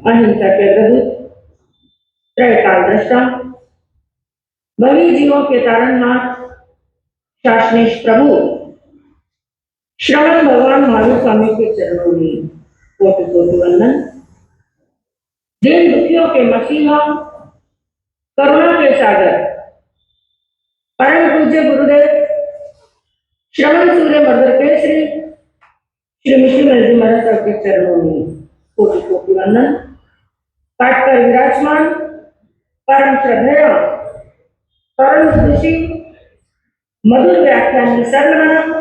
अहिंसा के प्रभु, त्रैकाल दृष्टा, भवी जीवों के तारणहार, शासनेश प्रभु, श्रवण भगवान महावीर स्वामी के चरणों में कोटि कोटि वंदन। दीन दुखियों के मसीहा, करुणा के सागर, परम पूज्य गुरुदेव श्रवण सूर्य मर्दर केसरी श्री मिश्री जी महाराज साहब के चरणों में कोटि कोटि वंदन। काट कर विराजमान परम श्रद्धेय परम ऋषि मधुर व्याख्यान सर्वनाम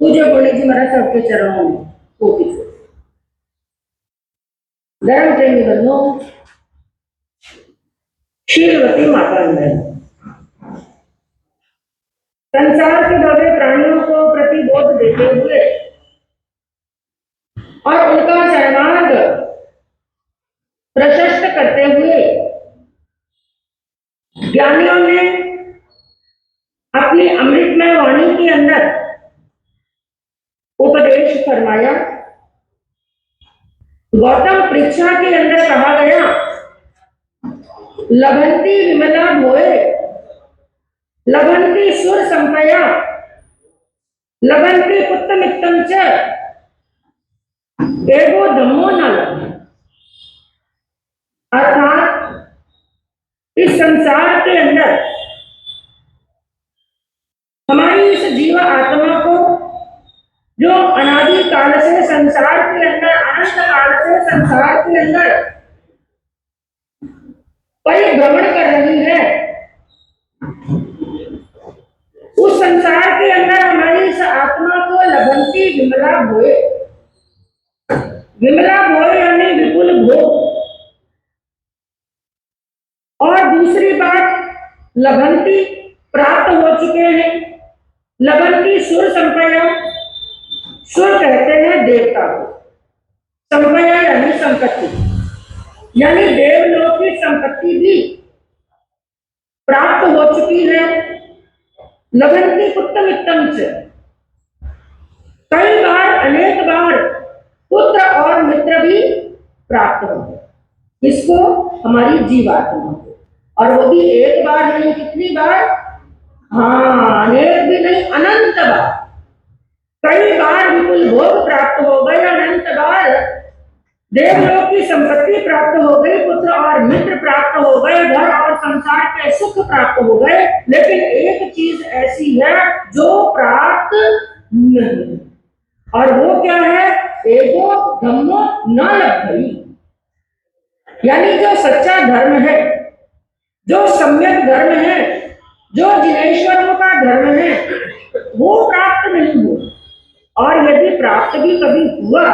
पूज्य गोली जी महाराज साहब के चरणों में कोटि धर्म प्रेमी बंधुओं, शीलवती माता में संसार के दबे प्राणियों को प्रतिबोध देते हुए और उनका शरणार्थ प्रशस्त करते हुए ज्ञानियों ने अपनी अमृतमय वाणी के अंदर उपदेश फरमाया। गौतम परीक्षा के अंदर कहा गया, लभंती विमला भोए, लभंती सुर संपया, लभंती पुत्रमित्तम च, एगो धम्मो न लभे। अर्थात इस संसार के अंदर हमारी इस जीव आत्मा को जो अनादि काल से संसार के अंदर, अनंत काल से संसार के अंदर परिभ्रमण कर रही है, उस संसार के अंदर हमारी हमारी इस आत्मा को लभंती विमला भोए, विमला भोए यानी विपुल भोग। और दूसरी बात, लभंती प्राप्त हो चुके हैं। लभंती सुर संपया, सुर कहते हैं देवता को, संपया यानी संपत्ति, यानी देवलोक की संपत्ति भी प्राप्त हो चुकी है। लभंती पुत्र मित्रम से, कई बार अनेक बार पुत्र और मित्र भी प्राप्त होंगे। इसको हमारी जीवात्मा को, और वो भी एक बार नहीं, कितनी बार? हाँ, अनेक भी नहीं, अनंत बार। कई बार विपुल भोग प्राप्त हो गए, अनंत बार देवलोक की संपत्ति प्राप्त हो गई, पुत्र और मित्र प्राप्त हो गए, घर और संसार के सुख प्राप्त हो गए, लेकिन एक चीज ऐसी है जो प्राप्त नहीं, और वो क्या है? एगो धम्मो न लभ्यते, यानी जो सच्चा धर्म है, जो सम्यक धर्म है, जो जिनेश्वरों का धर्म है, वो प्राप्त नहीं हुआ। और यदि प्राप्त भी कभी हुआ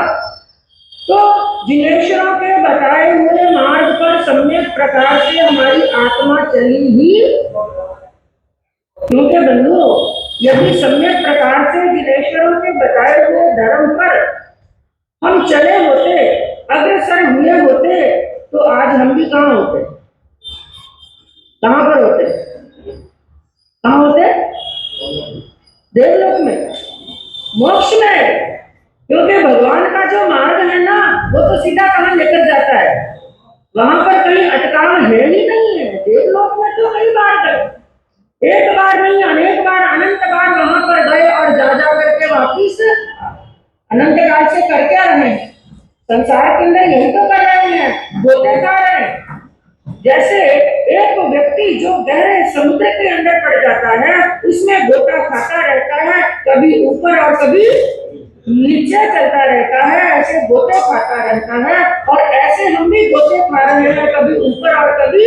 तो जिनेश्वरों के बताए हुए मार्ग पर सम्यक प्रकार से हमारी आत्मा चली ही, क्योंकि बंधु यदि सम्यक प्रकार से जिनेश्वरों के बताए हुए धर्म पर हम चले होते, अग्रसर हुए होते, तो आज हम भी कहाँ होते? कहाँ पर होते? कहाँ होते? देवलोक में, मोक्ष में। क्योंकि भगवान का जो मार्ग है ना, वो तो सीधा कहाँ लेकर जाता है? वहां पर कहीं अटकाव है ही नहीं है। देवलोक में तो कई बार गए, एक बार नहीं, अनेक बार, अनंत बार वहां पर गए, और जा जा करके वापिस अनंत काल से कर क्या रहे हैं? संसार के अंदर यही तो कर रहे हैं, गोते खा रहे हैं। जैसे एक व्यक्ति जो गहरे समुद्र के अंदर पड़ जाता है, उसमें गोता खाता रहता है, कभी ऊपर और कभी नीचे चलता रहता है, ऐसे गोते खाता रहता है। और ऐसे हम भी गोते खा रहे हैं, कभी ऊपर और कभी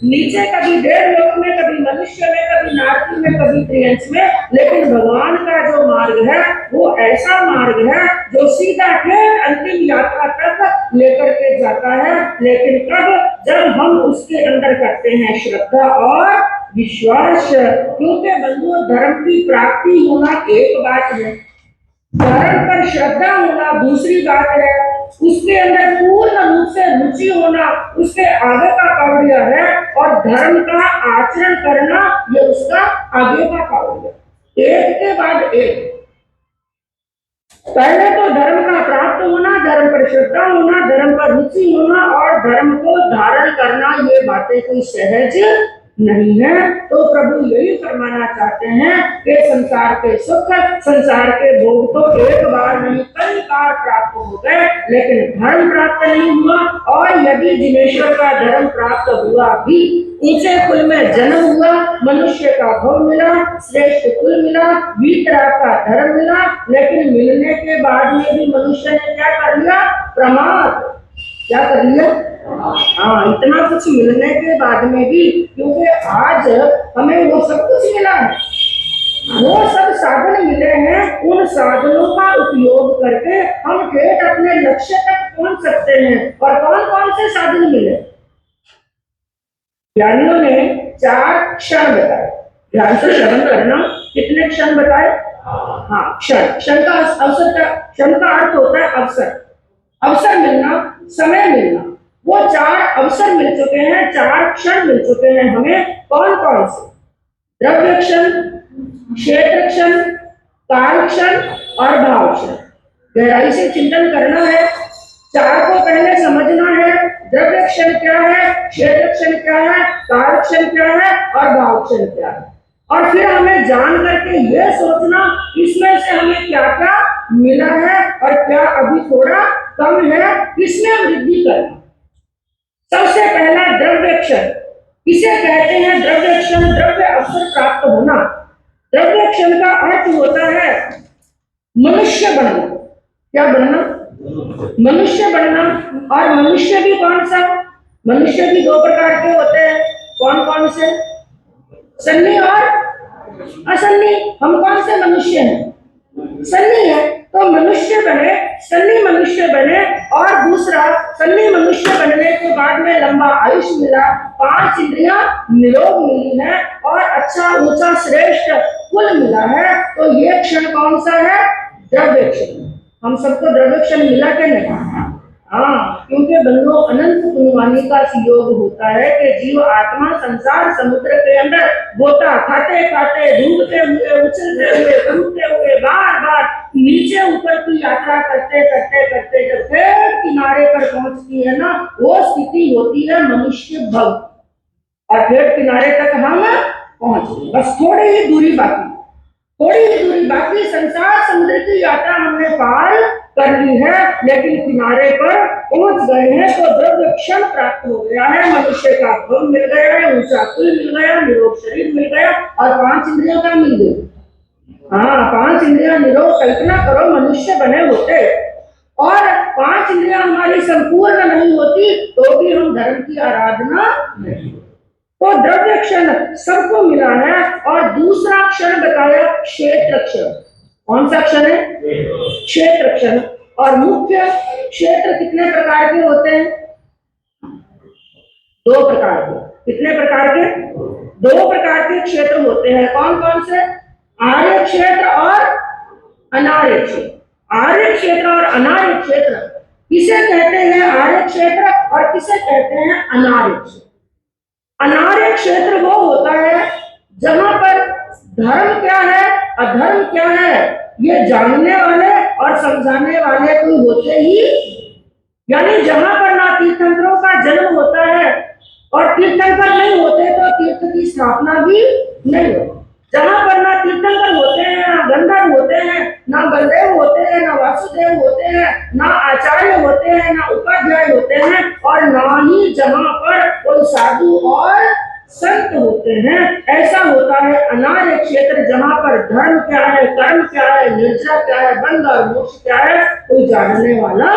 नीचे, कभी देवलोक में, कभी मनुष्य में, कभी नारकी में, कभी त्रियंश में। लेकिन भगवान का जो मार्ग है वो ऐसा मार्ग है जो सीधा के अंतिम यात्रा तक लेकर के जाता है। लेकिन कब? जब हम उसके अंदर करते हैं श्रद्धा और विश्वास। क्योंकि बंधुओं, धर्म की प्राप्ति होना एक बात है, धर्म पर श्रद्धा होना दूसरी बात है, उसके अंदर पूर्ण रूप से रुचि होना उसके आगे का कावड़िया है, और धर्म का आचरण करना ये उसका आगे का कावड़िया। एक के बाद एक, पहले तो धर्म का प्राप्त होना, धर्म पर श्रद्धा होना, धर्म पर रुचि होना, और धर्म को धारण करना, ये बातें कोई सहज नहीं है। तो प्रभु यही फरमाना चाहते हैं कि संसार के सुख, संसार के भोग तो एक बार नहीं, कई बार प्राप्त हो गए, लेकिन धर्म प्राप्त नहीं हुआ। और यदि जिनेश्वर का धर्म प्राप्त हुआ भी, ऊंचे कुल में जन्म हुआ, मनुष्य का भव मिला, श्रेष्ठ कुल मिला, वीतराग का धर्म मिला, लेकिन मिलने के बाद में भी मनुष्य ने क्या कर लिया? प्रमाद। क्या कर लिया? हाँ, इतना कुछ मिलने के बाद में भी, क्योंकि आज हमें वो सब कुछ मिला है, वो सब साधन मिले हैं, उन साधनों का उपयोग करके हम ठेठ अपने लक्ष्य तक पहुंच सकते हैं। और कौन कौन से साधन मिले? ज्ञानियों ने 4 क्षण बताए, ध्यान से श्रवण करना। कितने क्षण बताए? हाँ, क्षण। क्षण का अवसर का, क्षण का अर्थ होता है अवसर, अवसर मिलना, समय मिलना। वो 4 अवसर मिल चुके हैं, 4 क्षण मिल चुके हैं हमें। कौन कौन से? द्रव्य क्षण, क्षेत्र क्षण, काल क्षण और भाव क्षण। गहराई से चिंतन करना है, 4 को पहले समझना है। द्रव्य क्षण क्या है, क्षेत्र क्षण क्या है, काल क्षण क्या है और भाव क्षण क्या है। और फिर हमें जान करके यह सोचना इसमें से हमें क्या क्या मिला है और क्या अभी थोड़ा कम है, इसमें वृद्धि करना। सबसे पहला द्रव्य क्षण, इसे कहते हैं द्रव्य क्षण, द्रव्य अवसर प्राप्त होना। द्रव्य क्षण का अर्थ होता है मनुष्य बनना। क्या बनना? मनुष्य बनना। और मनुष्य भी कौन सा? मनुष्य भी 2 प्रकार के होते हैं। कौन कौन से? सन्नी और असन्नी। हम कौन से मनुष्य हैं? मनुष्य बने, सन्नी मनुष्य बने, और दूसरा सन्नी मनुष्य बनने के बाद में लंबा आयुष्य मिला, 5 इंद्रियां निरोग मिली है और अच्छा ऊंचा श्रेष्ठ कुल मिला है। तो ये क्षण कौन सा है? द्रव्य क्षण। हम सबको द्रव्य क्षण मिला के नहीं? हाँ, क्योंकि बंधुओं अनंत पुण्यवानी का योग होता है कि जीव आत्मा संसार समुद्र के अंदर गोता खाते खाते डूबते हुए उछलते हुए कूदते हुए बार बार नीचे ऊपर की यात्रा करते करते करते जब फिर किनारे पर पहुंचती है ना, वो स्थिति होती है मनुष्य भव, और फिर किनारे तक हम पहुंच, बस थोड़ी ही दूरी बाकी, थोड़ी ही दूरी बाकी, संसार समुद्र की यात्रा हमने पार कर ली है, लेकिन किनारे पर पहुंच गए हैं। तो द्रव्य क्षण प्राप्त हो गया है, मनुष्य का भव मिल गया है, ऊंचा कुल मिल गया, निरोग शरीर मिल गया, और 5 इंद्रियों का मिल गई। हाँ, 5 इंद्रियां निरोग, कल्पना करो मनुष्य बने होते और 5 इंद्रियां हमारी संपूर्ण नहीं होती तो भी हम धर्म की आराधना नहीं। तो द्रव्य क्षण सबको मिला है। और दूसरा क्षण बताया क्षेत्र क्षण। कौन सा क्षण है? क्षेत्र क्षण। और मुख्य क्षेत्र कितने प्रकार के होते हैं? 2 प्रकार के। कितने प्रकार के? 2 प्रकार के क्षेत्र होते हैं। कौन कौन से? आर्य क्षेत्र और अनार्य क्षेत्र। आर्य क्षेत्र और अनार्य क्षेत्र किसे कहते हैं? आर्य क्षेत्र, और किसे कहते हैं? अनार्य क्षेत्र। अनार्य क्षेत्र वो होता है जहां पर धर्म क्या है अधर्म क्या है ये जानने वाले और समझाने वाले कोई होते ही, यानी जहां पर ना तीर्थंकरों का जन्म होता है और तीर्थंकर नहीं होते तो तीर्थ की स्थापना भी नहीं होती। जहां पर ना तीर्थंकर होते हैं, ना गंधर्व होते हैं, ना बलदेव होते हैं, ना वासुदेव होते हैं, ना आचार्य होते हैं, ना उपाध्याय होते हैं, और ना ही जहां पर कोई साधु और संत होते हैं, ऐसा होता है अनार्य क्षेत्र, जहां पर धर्म क्या है, कर्म क्या है, निर्जरा क्या है, बंध और मोक्ष क्या है, कोई जानने वाला।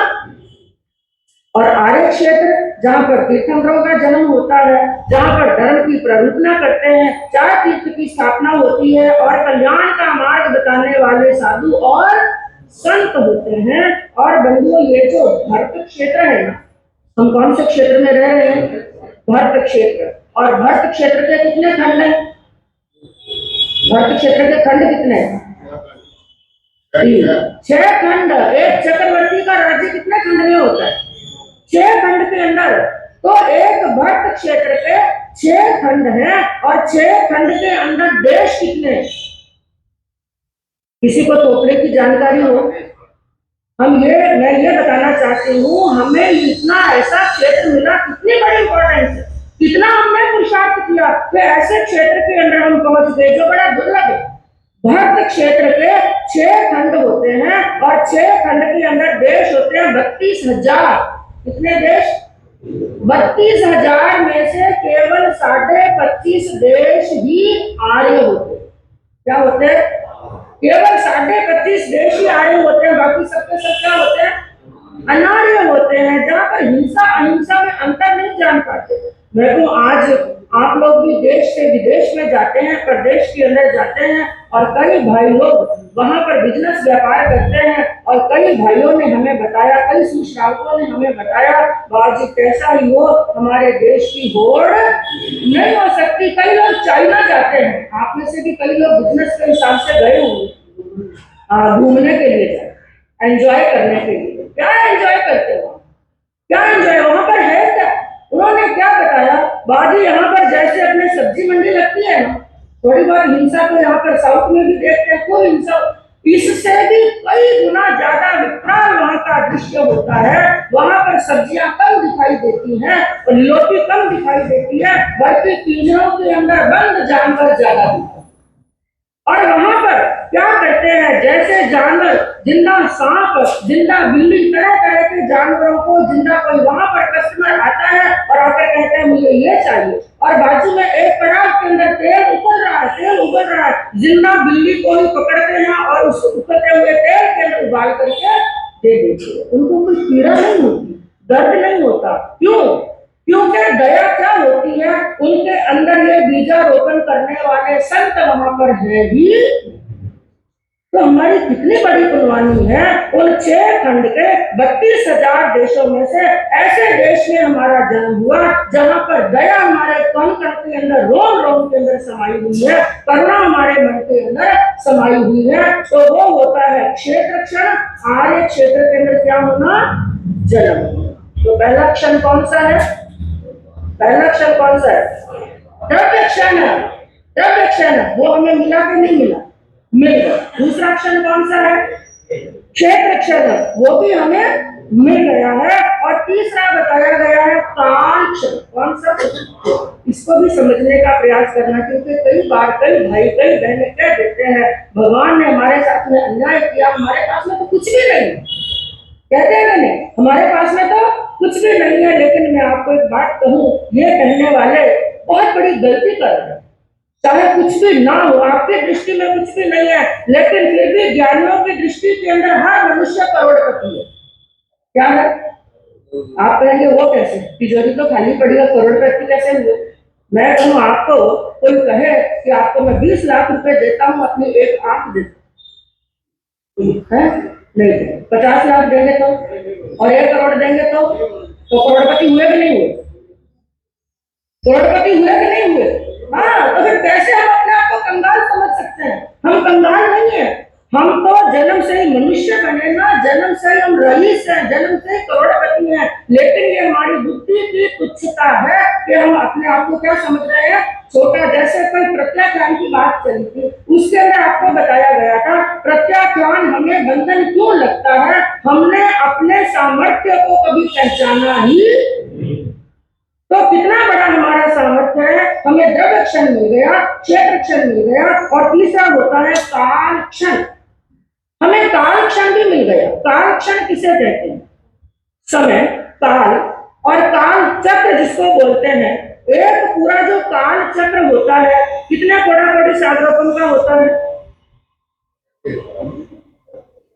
और आर्य क्षेत्र जहां पर तीर्थंकरों का जन्म होता है, जहां पर धर्म की प्ररूपना करते हैं, 4 तीर्थ की स्थापना होती है, और कल्याण का मार्ग बताने वाले साधु और संत होते हैं। और बंधुओं, ये जो भरत क्षेत्र है ना, हम कौन से क्षेत्र में रह रहे हैं? भरत क्षेत्र। और भरत क्षेत्र के कितने खंड हैं? भरत क्षेत्र के खंड कितने हैं? 6 खंड। एक चक्रवर्ती का राज्य कितने खंड में होता है? 6 खंड के अंदर। तो एक भरत क्षेत्र के 6 खंड हैं, और 6 खंड के अंदर देश कितने? किसी को तोपड़े की जानकारी हो? मैं ये बताना चाहती हूँ, हमें इतना ऐसा क्षेत्र मिला, कितनी बड़ी इंपॉर्टेंस है, कितना हमने पुरुषार्थ किया कि ऐसे क्षेत्र के अंदर हम पहुंच गए जो बड़ा दुर्लभ है। भरत क्षेत्र के 6 खंड होते हैं, और 6 खंड के अंदर देश होते हैं 32,000। कितने देश? 32,000 में से केवल 25.5 देश ही आर्य होते। क्या होते हैं? केवल 25.5 देश ही आर्य होते हैं, बाकी सबके सब क्या होते हैं? अनार्य होते हैं, जहाँ पर हिंसा अहिंसा में अंतर नहीं जान पाते। मैं तो आज आप लोग भी देश से विदेश में जाते हैं, प्रदेश के अंदर जाते हैं, और कई भाई लोग वहां पर बिजनेस व्यापार करते हैं, और कई भाइयों ने हमें बताया, कई सुश्रावकों ने हमें बताया, बाजी कैसा ही हो हमारे देश की होड़ नहीं हो सकती। कई लोग चाइना जाते हैं, आप में से भी कई लोग बिजनेस के हिसाब से गए होंगे, घूमने के लिए जाए, एंजॉय करने के लिए। क्या एंजॉय करते हो? क्या एंजॉय? वहां पर है क्या? उन्होंने क्या बताया, बाजी यहाँ पर जैसे अपने सब्जी मंडी लगती है ना, थोड़ी बहुत हिंसा तो यहाँ पर साउथ में भी देखते हैं, कोई हिंसा, इससे भी कई गुना ज्यादा विकराल वहां का दृश्य होता है। वहां पर सब्जियां कम दिखाई देती हैं और लोटी कम दिखाई देती है, बल्कि पिंजरों के अंदर बंद जानवर ज्यादा दिखाई। और वहां पर क्या कहते हैं, जैसे जानवर, जिंदा सांप, जिंदा बिल्ली, तरह तरह के जानवरों को जिंदा, कोई वहां पर कस्टमर आता है और आकर कहते हैं मुझे ये चाहिए, और बाजू में एक परात के अंदर तेल उबल रहा है, तेल उबल रहा है, जिंदा बिल्ली को ही पकड़ते हैं और उस उबलते हुए तेल के अंदर उबाल करके दे देते हैं। उनको कोई पीड़ा नहीं होती, दर्द नहीं होता। क्यों? क्योंकि दया क्या होती है, उनके अंदर ये बीजारोपण करने वाले संत वहां पर है ही। तो तो हमारी कितनी बड़ी कुर्बानी है। उन 6 खंड के 32,000 देशों में से ऐसे देश में हमारा जन्म हुआ जहां पर दया हमारे कण कण के अंदर, रोम रोम के अंदर समाई हुई है, करुणा हमारे मन के अंदर समाई हुई है। तो वो होता है क्षेत्र क्षण। आर्य क्षेत्र के अंदर क्या होना? जन्म। तो पहला क्षण कौन सा है? पहला क्षण कौन सा है? द्रव्य क्षण। द्रव्य क्षण वो हमें मिला कि नहीं मिला? मिल गया। दूसरा क्षण कौन सा है? क्षेत्र क्षण, वो भी हमें मिल गया है। और तीसरा बताया गया है काल क्षण। कौन सा? इसको भी समझने का प्रयास करना, क्योंकि कई बार कई भाई कई बहनें कह देते हैं भगवान ने हमारे साथ में अन्याय किया, हमारे पास में तो कुछ भी नहीं। कहते हैं नहीं, हमारे पास में तो कुछ भी नहीं है। लेकिन मैं आपको एक बात कहूं, ये कहने वाले बहुत बड़ी गलती कर रहे हैं। चाहे कुछ भी ना हो, आपकी दृष्टि में कुछ भी नहीं है, लेकिन फिर भी ज्ञानियों की दृष्टि के अंदर हर मनुष्य करोड़पति है। क्या है? आप कहेंगे वो कैसे? तिजोरी तो खाली पड़ी है, करोड़पति कैसे हुए? मैं कहूँ आपको, कोई कहे कि आपको मैं 20 लाख रुपए देता हूँ, अपनी एक आंख देता है नहीं, 50 लाख देंगे तो, और 1 करोड़ देंगे तो करोड़पति हुए कि नहीं हुए? करोड़पति हुए कि नहीं हुए? हाँ, तो फिर कैसे हम अपने आप को कंगाल समझ सकते हैं? हम कंगाल नहीं है, हम तो जन्म से ही मनुष्य बने ना, जन्म से ही हम रईस हैं, जन्म से ही करोड़पति हैं। लेकिन ये हमारी बुद्धि की तुच्छता है कि हम अपने आप को क्या समझ रहे हैं? छोटा। जैसे कोई प्रत्याख्यान की बात चली थी, उसके अंदर आपको बताया गया था प्रत्याख्यान हमें बंधन क्यों लगता है? हमने अपने सामर्थ्य को कभी पहचाना ही। तो कितना बड़ा हमारा सामर्थ्य है। हमें द्रव्य क्षण मिल गया, क्षेत्र क्षण मिल गया, और तीसरा होता है काल क्षण। हमें काल क्षण भी मिल गया। काल क्षण किसे कहते हैं? समय, काल और काल चक्र जिसको बोलते हैं। एक पूरा जो काल चक्र होता है, कितने कोड़ा-कोड़ी सागरोपण का होता है?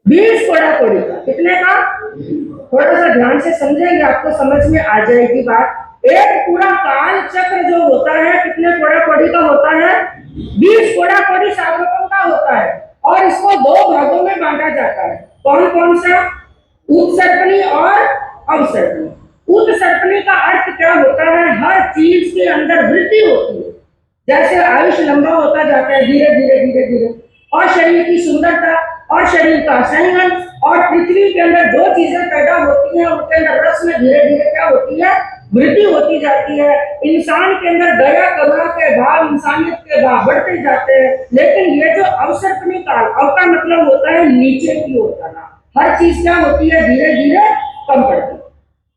20 कोड़ा-कोड़ी का। कितने का? थोड़ा सा ध्यान से समझेंगे, आपको समझ में आ जाएगी बात। एक पूरा काल चक्र जो होता है, कितने कोड़ा-कोड़ी का होता है? 20 कोड़ा-कोड़ी सागरोपण का होता है। और इसको 2 भागों में बांटा जाता है। कौन कौन सा? उत्सर्पणी और अवसर्पणी। उत्सर्पणी का अर्थ क्या होता है? हर चीज के अंदर वृद्धि होती है। जैसे आयुष्य लंबा होता जाता है धीरे धीरे धीरे धीरे, और शरीर की सुंदरता और शरीर का संयम, और पृथ्वी के अंदर जो चीजें पैदा होती हैं उनके अंदर रस में धीरे धीरे क्या होती है? वृद्धि होती जाती है। इंसान के अंदर दया करुणा के भाव, इंसानियत के भाव बढ़ते जाते हैं। लेकिन ये जो अवसर्पणी काल, अव का मतलब होता है नीचे की ओर जाना। हर चीज क्या होती है? धीरे धीरे कम पड़ती है।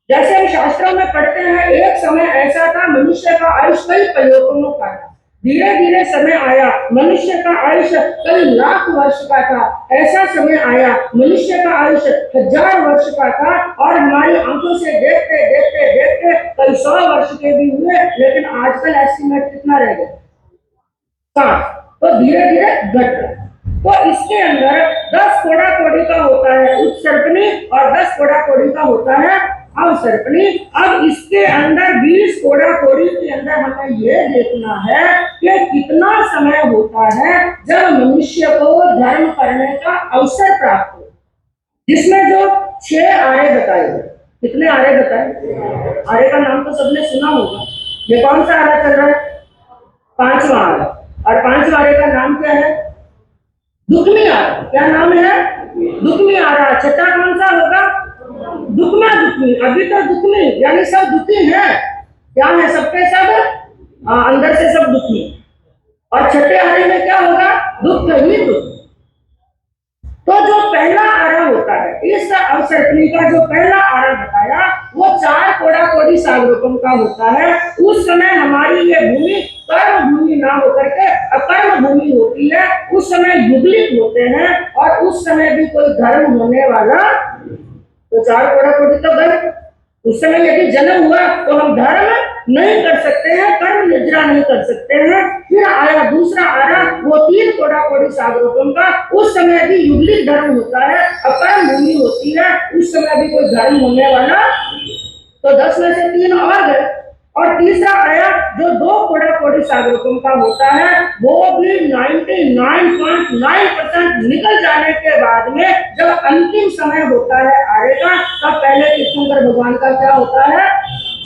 जैसे हम शास्त्रों में पढ़ते हैं, एक समय ऐसा था मनुष्य का आयुष्य कई कलियुगों का था। धीरे धीरे समय आया, मनुष्य का आयुष्य कई लाख वर्ष का था। ऐसा समय आया मनुष्य का आयुष्य 1000 वर्ष का था, और हमारी आंखों से देखते देखते देखते कई 100 वर्ष के भी हुए। लेकिन आजकल एस्टिमेट कितना रह गया? 60। तो धीरे धीरे घट रहा। तो इसके अंदर 10 कोड़ा-कोड़ी का होता है उत्सर्पणी, और 10 कोड़ा-कोड़ी का होता है अवसर्पणी। अब इसके अंदर 20 कोड़ा-कोड़ी के अंदर हमें यह देखना है कि कितना समय होता है जब मनुष्य को धर्म करने का अवसर प्राप्त हो, जिसमें जो 6 आर्य बताए गए। कितने आर्य बताए? आर्य का नाम तो सबने सुना होगा। ये कौन सा आर्य चल रहा है? 5वां आर्य। और 5वां आर्य का नाम क्या है? दुखमी आर्य। क्या नाम है? दुखमी आर्य। छठा कौन सा होगा? दुखमा दुखमी। अभी तो दुखमी यानी सब दुखी है। क्या है? सबके सब अंदर से सब दुखी। और छठे आर्य में क्या होगा? दुख ही दुख। तो जो पहला आरा होता है, इस अवसर्पणी का जो पहला आरा बताया, वो 4 कोड़ा-कोड़ी सागरोपण का होता है। उस समय हमारी ये भूमि कर्म भूमि ना होकर के अकर्म भूमि होती है। उस समय युगलित होते हैं, और उस समय भी कोई धर्म होने वाला, तो 4 कोड़ा-कोड़ी तो गए। उस समय यदि जन्म हुआ तो हम धर्म नहीं कर सकते हैं, कर्म निद्रा नहीं कर सकते हैं। फिर आया दूसरा आरा, वो 3 कोड़ा-कोड़ी सागरोपण का। उस समय भी युगलित धर्म होता है, अकर्म भूमि होती है। उस समय भी कोई धर्म होने वाला, तो 10 में से 3 और गए। और तीसरा आया जो 2 कोड़ा कोड़ी सागरों का होता है, वो भी 99.9% निकल जाने के बाद में जब अंतिम समय होता है आएगा, तब पहले तीर्थंकर भगवान का क्या होता है,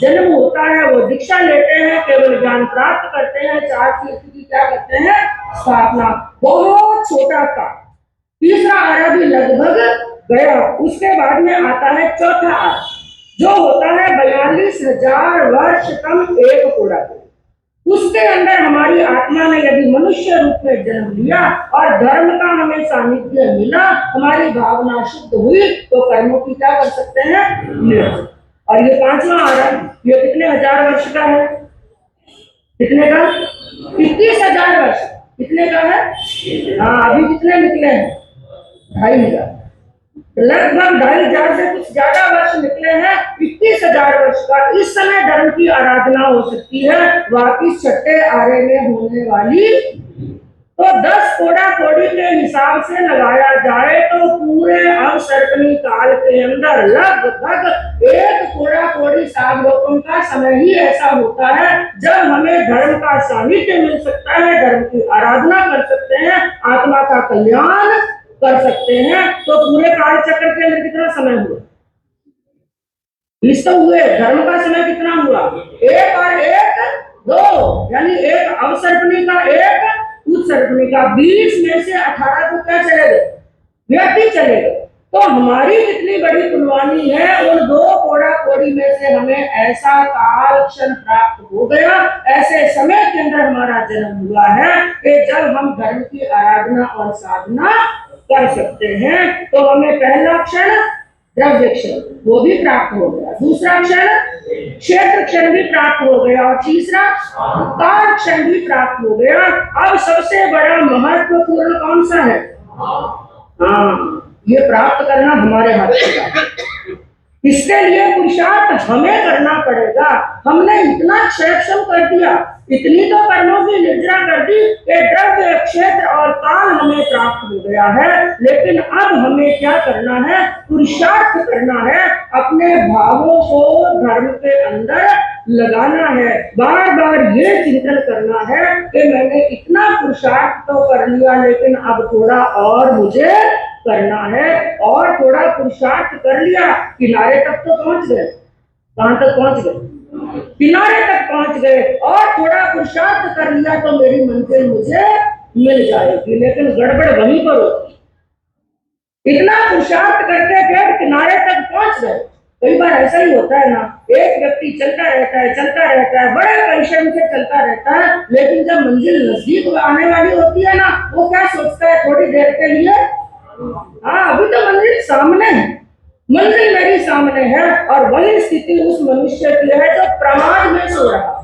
जन्म होता है। वो दीक्षा लेते हैं, केवल ज्ञान प्राप्त करते हैं, 4 तीर्थ की क्या करते हैं, स्थापना। बहुत छोटा था। तीसरा आरा भी लगभग गया। उसके बाद में आता है चौथा आरा, जो होता है 42,000 वर्ष कम एक कोड़ा। उसके अंदर हमारी आत्मा ने यदि मनुष्य रूप में जन्म लिया और धर्म का हमें सानिध्य मिला, हमारी भावना शुद्ध हुई, तो कर्मों की क्या कर सकते हैं, निर्णय। और ये 5वां आरा, ये कितने हजार वर्ष का है, कितने का, 21,000 वर्ष। कितने का है, हाँ अभी कितने निकले हैं, 2,500, लगभग 2,500 से कुछ ज्यादा वर्ष निकले हैं, 21,000 वर्ष का। इस समय धर्म की आराधना हो सकती है। वापिस छठे आरे में होने वाली, तो 10 कोड़ा कोड़ी के हिसाब से लगाया जाए तो पूरे अवसर्पणी काल के अंदर लगभग 1 कोड़ा कोड़ी सागरोपण का समय ही ऐसा होता है जब हमें धर्म का सानिध्य मिल सकता है, धर्म की आराधना कर सकते हैं, आत्मा का कल्याण कर सकते हैं। तो पूरे काल चक्र के अंदर कितना समय हुआ, 20 तो हुए। धर्म का समय कितना हुआ, 1 और 1 2, यानी एक अवसर्पणी का, एक उत्सर्पणी का। 20 में से 18 को क्या चले गए, व्यक्ति चले गए। तो हमारी कितनी बड़ी कुर्बानी है, उन 2 कोड़ा कोड़ी में से हमें ऐसा काल क्षण प्राप्त हो गया, ऐसे समय के अंदर हमारा जन्म हुआ है कि जब हम धर्म की आराधना और साधना कर सकते हैं। तो हमें पहला क्षण द्रव्य क्षण वो भी प्राप्त हो गया, दूसरा क्षण क्षेत्र क्षण भी प्राप्त हो गया, और तीसरा काल क्षण भी प्राप्त हो गया। अब सबसे बड़ा महत्वपूर्ण कौन सा है, हाँ ये प्राप्त करना हमारे हाथ में। इसके लिए पुरुषार्थ हमें करना पड़ेगा। हमने इतना क्षेत्रक्षम कर दिया, इतनी तो कर्मों की निर्जरा कर दी कि द्रव्य क्षेत्र और काल हमें प्राप्त हो गया है। लेकिन अब हमें क्या करना है, पुरुषार्थ करना है, अपने भावों को धर्म के अंदर लगाना है। बार बार ये चिंतन करना है कि मैंने इतना पुरुषार्थ तो कर लिया, लेकिन अब थोड़ा और मुझे करना है, और थोड़ा पुरुषार्थ कर लिया, किनारे तक तो पहुंच गए। कहां तक पहुंच गए, किनारे तक पहुंच गए, और थोड़ा पुरुषार्थ कर लिया तो मेरी मंजिल मुझे मिल जाएगी। लेकिन गड़बड़ वहीं पर होती, इतना पुरुषार्थ करते थे किनारे तक पहुंच गए। कई बार ऐसा ही होता है ना, एक व्यक्ति चलता रहता है, बड़े परिश्रम से चलता रहता है, लेकिन जब मंजिल नजदीक आने वाली होती है ना, वो क्या सोचता है, थोड़ी देर के लिए, हाँ अभी तो मंजिल सामने है, मंजिल मेरी सामने है। और वही स्थिति उस मनुष्य की है जो प्रमाद में सो रहा,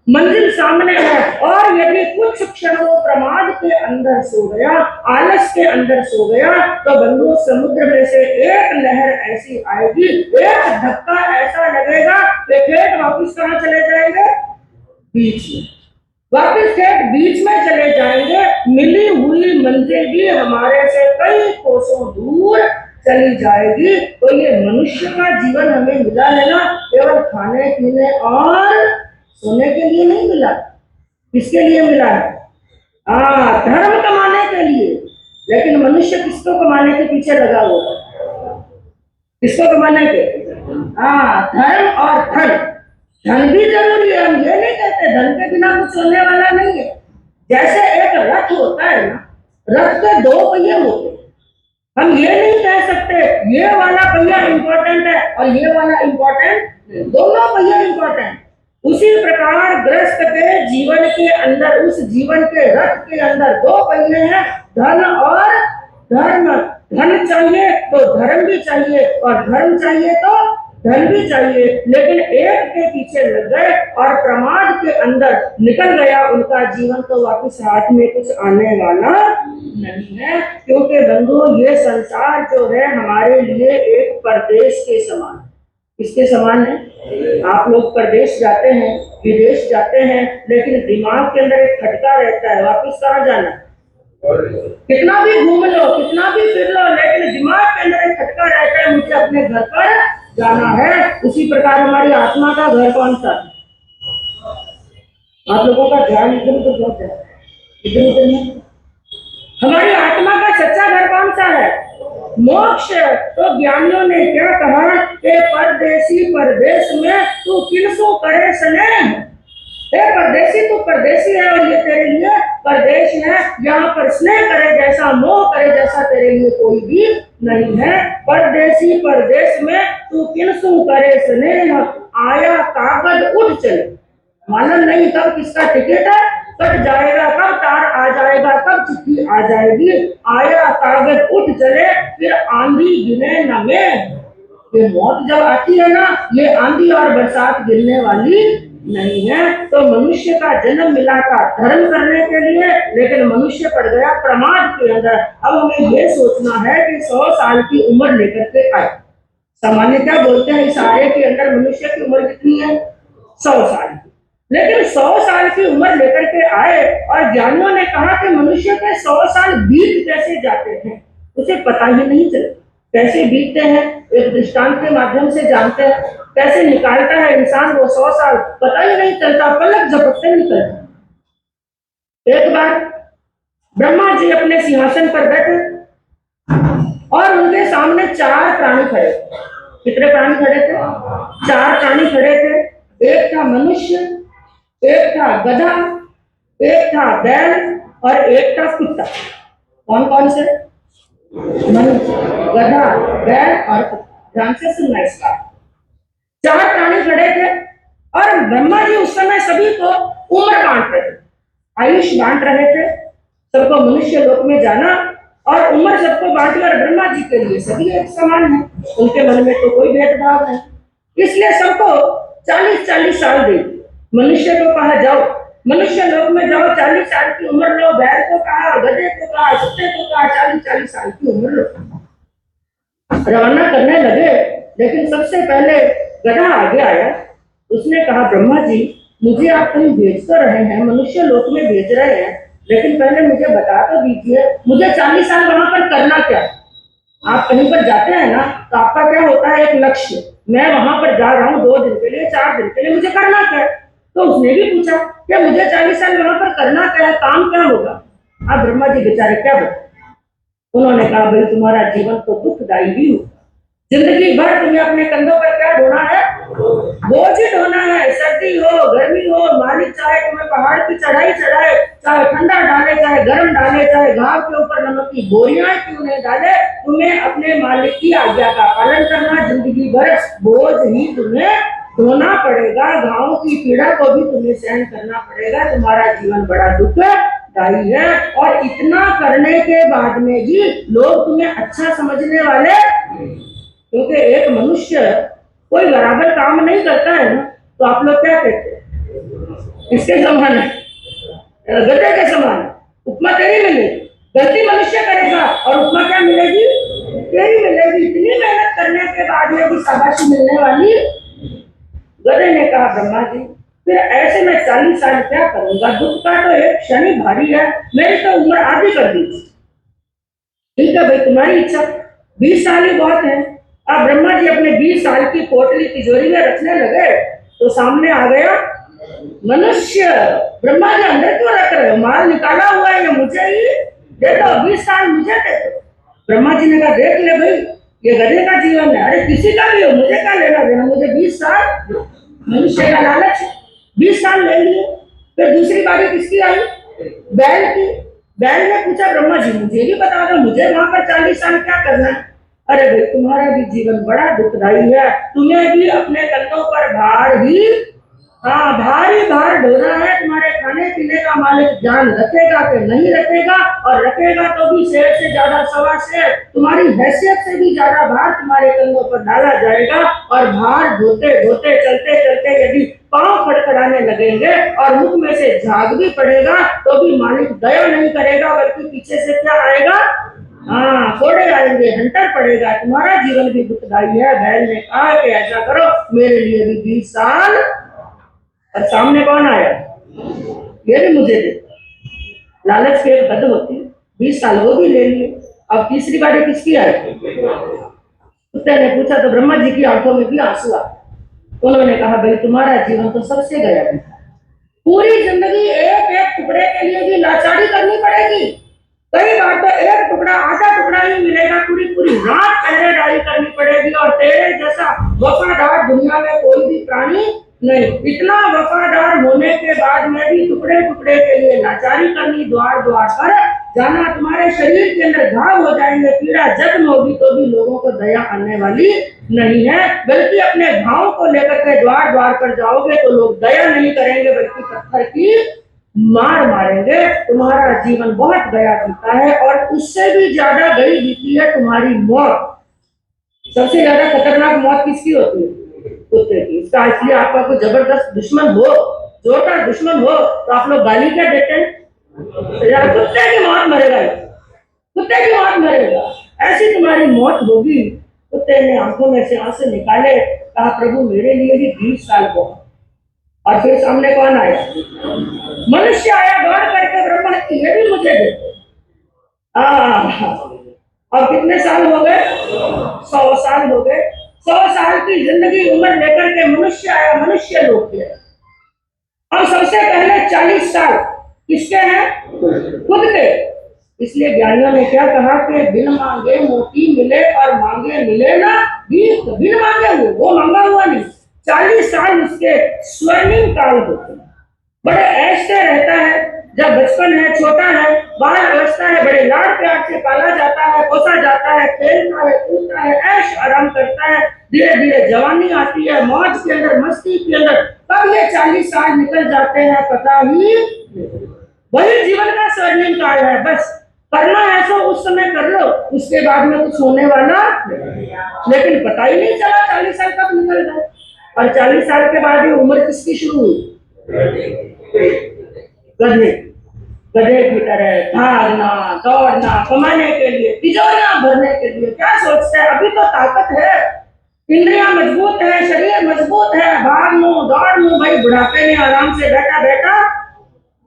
मंजिल सामने है, और यदि कुछ क्षण वो प्रमाद के अंदर सो गया, आलस के अंदर सो गया, तो बंधु समुद्र में से एक लहर ऐसी आएगी, एक धक्का ऐसा लगेगा कि खेत वापिस कहाँ चले जाएंगे, बीच में, वापिस खेत बीच में चले जाएंगे। मिली हुई मंजिल भी हमारे से कई कोसों दूर चली जाएगी। तो ये मनुष्य का जीवन हमें मिला है ना, केवल खाने पीने और सोने के लिए नहीं मिला, किसके लिए मिला है, धर्म कमाने के लिए। लेकिन मनुष्य किसको कमाने के पीछे लगा हुआ है, किसको कमाने के, धर्म और धन। धन भी जरूरी है, हम ये नहीं कहते धन के बिना कुछ होने वाला नहीं है। जैसे एक रथ होता है ना, रथ के 2 पहिए होते हैं, हम ये नहीं कह सकते ये वाला पहिया इंपॉर्टेंट है और ये वाला इंपॉर्टेंट, दोनों पहिए इंपॉर्टेंट। उसी प्रकार गृहस्थ के जीवन के अंदर, उस जीवन के रथ के अंदर 2 पहिए हैं, धन और धर्म। धन चाहिए तो धर्म भी चाहिए, और धर्म चाहिए तो धन भी चाहिए। लेकिन एक के पीछे लग गए और प्रमाद के अंदर निकल गया उनका जीवन, तो वापस हाथ में कुछ आने वाला नहीं है। क्योंकि बंधु ये संसार जो है हमारे लिए एक परदेश के समान, किसके समान है, आप लोग प्रदेश जाते हैं, विदेश जाते हैं, लेकिन दिमाग के अंदर एक खटका रहता है, वापस कहाँ जाना, कितना भी घूम लो, कितना भी फिर लो, लेकिन दिमाग के अंदर एक खटका रहता है, मुझे अपने घर पर जाना है। उसी प्रकार हमारी आत्मा का घर कौन सा, आप लोगों का ध्यान इधर उधर बहुत है, इधर उधर नहीं। हमारी आत्मा का सच्चा घर कौन सा है? मोक्ष। तो ज्ञानियों ने क्या कहा कि परदेसी परदेश में तू किसको करे स्नेह। परदेसी तो परदेसी है और ये तेरे लिए परदेश है। यहाँ पर स्नेह करे जैसा, मोह करे जैसा तेरे लिए कोई भी नहीं है। परदेसी परदेश में तू किसको करे स्नेह, आया कागज उठ चले। मालूम नहीं कब किसका टिकट है, कट जाएगा कब, तार आ जाएगा कब, चिट्ठी आ जाएगी। आया कागज उठ चले, फिर आंधी गिने न में। ये मौत जब आती है ना, ये आंधी और बरसात गिरने वाली नहीं है। तो मनुष्य का जन्म मिला था धर्म करने के लिए, लेकिन मनुष्य पड़ गया प्रमाद के अंदर। अब हमें ये सोचना है कि 100 साल की उम्र लेकर के आए। सामान्यतः बोलते हैं इस आर्य के अंदर मनुष्य की उम्र कितनी है? 100 साल की। लेकिन 100 साल की उम्र लेकर के आए और ज्ञानियों ने कहा कि मनुष्य के 100 साल बीत कैसे जाते हैं, उसे पता ही नहीं चलता। कैसे बीतते हैं एक दृष्टांत के माध्यम से जानते हैं। कैसे निकालता है इंसान वो 100 साल, पता ही नहीं चलता, पलक झपकते निकलता। एक बार ब्रह्मा जी अपने सिंहासन पर बैठे और उनके सामने 4 प्राणी खड़े थे। कितने प्राणी खड़े थे? 4 प्राणी खड़े थे। एक था मनुष्य, एक था गधा, एक था बैल और एक था कुत्ता। कौन कौन से? मनुष्य, गधा, बैल और कुत्ता। ध्यान से सुनना इसका। 4 प्राणी खड़े थे और ब्रह्मा जी उस समय सभी को उम्र बांट रहे थे, आयुष बांट रहे थे। सबको मनुष्य लोक में जाना और उम्र सबको बांटी। और ब्रह्मा जी के लिए सभी एक समान है, उनके मन में तो कोई भेदभाव नहीं। इसलिए सबको 40-40 साल दे दिए। मनुष्य को कहा जाओ मनुष्य लोक में जाओ, 40 साल की उम्र लो। बैल को कहा, गधे को कहा, कुत्ते को कहा 40-40 साल की उम्र लो। रवाना करने लगे, लेकिन सबसे पहले गधा आगे आया। उसने कहा ब्रह्मा जी, मुझे आप कहीं भेज तो रहे हैं, मनुष्य लोक में भेज रहे हैं, लेकिन पहले मुझे बता तो दीजिए मुझे 40 साल वहां पर करना क्या है। आप कहीं पर जाते हैं ना तो आपका क्या होता है, एक लक्ष्य। मैं वहां पर जा रहा हूँ 2 दिन के लिए, 4 दिन के लिए, मुझे करना क्या है। तो उसने भी पूछा कि मुझे 40 साल वहां पर करना क्या है, काम क्या होगा। अब ब्रह्मा जी बेचारे क्या बताए। उन्होंने कहा भाई तुम्हारा जीवन तो दुखदायी ही हो। जिंदगी भर तुम्हें अपने कंधों पर क्या ढोना है? बोझ ढोना है। सर्दी हो गर्मी हो, मालिक चाहे तुम्हें पहाड़ की चढ़ाई चढ़ाए, चाहे ठंडा डाले चाहे गर्म डाले, चाहे घाव के ऊपर नमक की बोरियां क्यों नहीं डाले, तुम्हें अपने मालिक की आज्ञा का पालन करना। जिंदगी भर बोझ ही तुम्हें ढोना पड़ेगा, घावों की पीड़ा को भी तुम्हें सहन करना पड़ेगा। तुम्हारा जीवन बड़ा दुखदायी है। और इतना करने के बाद में भी लोग तुम्हें अच्छा समझने वाले, क्योंकि एक मनुष्य कोई बराबर काम नहीं करता है ना, तो आप लोग क्या कहते हैं? इसके समान है, गधे के समान। उपमा तेरी मिलेगी। गलती मनुष्य करेगा और उपमा क्या मिलेगी? तेरी मिलेगी। इतनी मेहनत करने के बाद में भी शाबाशी मिलने वाली। गधे ने कहा ब्रह्मा जी, फिर ऐसे में 40 साल क्या करूंगा, दुख का तो एक क्षण ही भारी है, मेरी तो उम्र आधी कर दी। ठीक है भाई, तुम्हारी इच्छा, 20 साल ही बहुत है। अब ब्रह्मा जी अपने 20 साल की पोटली तिजोरी में रखने लगे तो सामने आ गया मनुष्य। ब्रह्मा जी अंदर क्यों रख रहे हो, माल निकाला हुआ है, ये मुझे ही दे दो, 20 साल मुझे दे दो। ब्रह्मा जी ने कहा देख ले भाई, ये गधे का जीवन है, अरे किसी का भी हो, मुझे क्या लेना देना, मुझे 20 साल। मनुष्य का लालच है, 20 साल ले लिए। फिर दूसरी बारी किसकी आई? बैल की। बैल ने पूछा ब्रह्मा जी मुझे भी बता दो, मुझे वहां पर 40 साल क्या करना है। अरे भाई तुम्हारा भी जीवन बड़ा दुखदायी है, तुम्हें भी अपने कंधों पर भार ही, हाँ भारी भार ढोना है। तुम्हारे खाने पीने का मालिक ध्यान रखेगा कि नहीं रखेगा, और रखेगा तो भी शेर से ज्यादा सवा शेर, तुम्हारी हैसियत से भी ज्यादा भार तुम्हारे कंधों पर डाला जाएगा। और भार ढोते ढोते चलते चलते यदि पांव खड़खड़ाने लगेंगे और मुख में से झाग भी पड़ेगा तो भी मालिक दया नहीं करेगा, बल्कि पीछे से क्या आएगा? हाँ घोड़े आएंगे, हंटर पड़ेगा। तुम्हारा जीवन भी दुखदायी है। बैल ने कहा कि ऐसा करो, मेरे लिए भी 20 साल। और सामने कौन आया? ये भी मुझे दे। लालच के हद होती, 20 साल वो भी ले लिए। अब तीसरी बारी किसकी आई? कुत्ते ने पूछा तो ब्रह्मा जी की आंखों में भी आंसू आ। उन्होंने कहा भाई तुम्हारा जीवन तो सबसे गया है, पूरी जिंदगी एक एक टुकड़े के लिए भी लाचारी करनी पड़ेगी। कई बार तो एक टुकड़ा आधा टुकड़ा ही मिलेगा, पूरी पूरी रात पहरेदारी करनी पड़ेगी। और तेरे जैसा वफादार दुनिया में कोई भी प्राणी नहीं। इतना वफादार होने के बाद में भी टुकड़े टुकड़े के लिए लाचारी करनी, द्वार द्वार पर जाना, तुम्हारे शरीर के अंदर घाव हो जाएंगे, पीड़ा जख्म होगी, तो भी लोगों को दया आने वाली नहीं है। बल्कि अपने घाव को लेकर के द्वार द्वार पर जाओगे तो लोग दया नहीं करेंगे, बल्कि पत्थर की मार मारेंगे। तुम्हारा जीवन बहुत गया बीता है, और उससे भी ज्यादा गई बीती है तुम्हारी मौत। सबसे ज्यादा खतरनाक मौत किसकी होती है? कुत्ते की। इसका इसलिए आपका कोई जबरदस्त दुश्मन हो, जोरदार दुश्मन हो, तो आप लोग गाली क्या देते हैं? कुत्ते की मौत मरेगा, कुत्ते की मौत मरेगा, ऐसी तुम्हारी मौत होगी। कुत्ते ने आंखों में से आंसू निकाले, कहा प्रभु मेरे लिए भी 20 साल हो। और फिर सामने कौन आया? मनुष्य आया दौड़ करके, ब्राह्मण ये भी मुझे दे। और कितने साल हो गए? 100 साल हो गए। 100 साल की जिंदगी उम्र लेकर के मनुष्य आया, मनुष्य लोग के। और सबसे पहले 40 साल किसके हैं? खुद के। इसलिए ज्ञानियों ने क्या कहा कि बिन मांगे मोती मिले और मांगे मिले ना भीख। बिन मांगे हुए, वो मांगा हुआ नहीं। 40 साल उसके स्वर्णिम काल होते हैं। बड़े ऐश से रहता है, जब बचपन है, छोटा है, बाल अवस्था है, बड़े लाड़ प्यार से पाला जाता है, पोसा जाता है, खेलता है, कूदता है, ऐश आराम करता है। धीरे धीरे जवानी आती है, मौज के अंदर, मस्ती के अंदर, कब ये 40 साल निकल जाते हैं पता ही। वही जीवन का स्वर्णिम काल है। बस करना है तो उस समय कर लो, उसके बाद में कुछ होने वाला। लेकिन पता ही नहीं चला 40 साल कब निकल गए। और 40 साल के बाद ये उम्र किसकी शुरू हुई? गधे गधे की तरह भागना, दौड़ना, कमाने के लिए, तिजोरियां भरने के लिए। क्या सोचते हैं? अभी तो ताकत है, इंद्रियां मजबूत है, शरीर मजबूत है, भाग लूं, दौड़ लूं, भाई बुढ़ापे में आराम से बैठा बैठा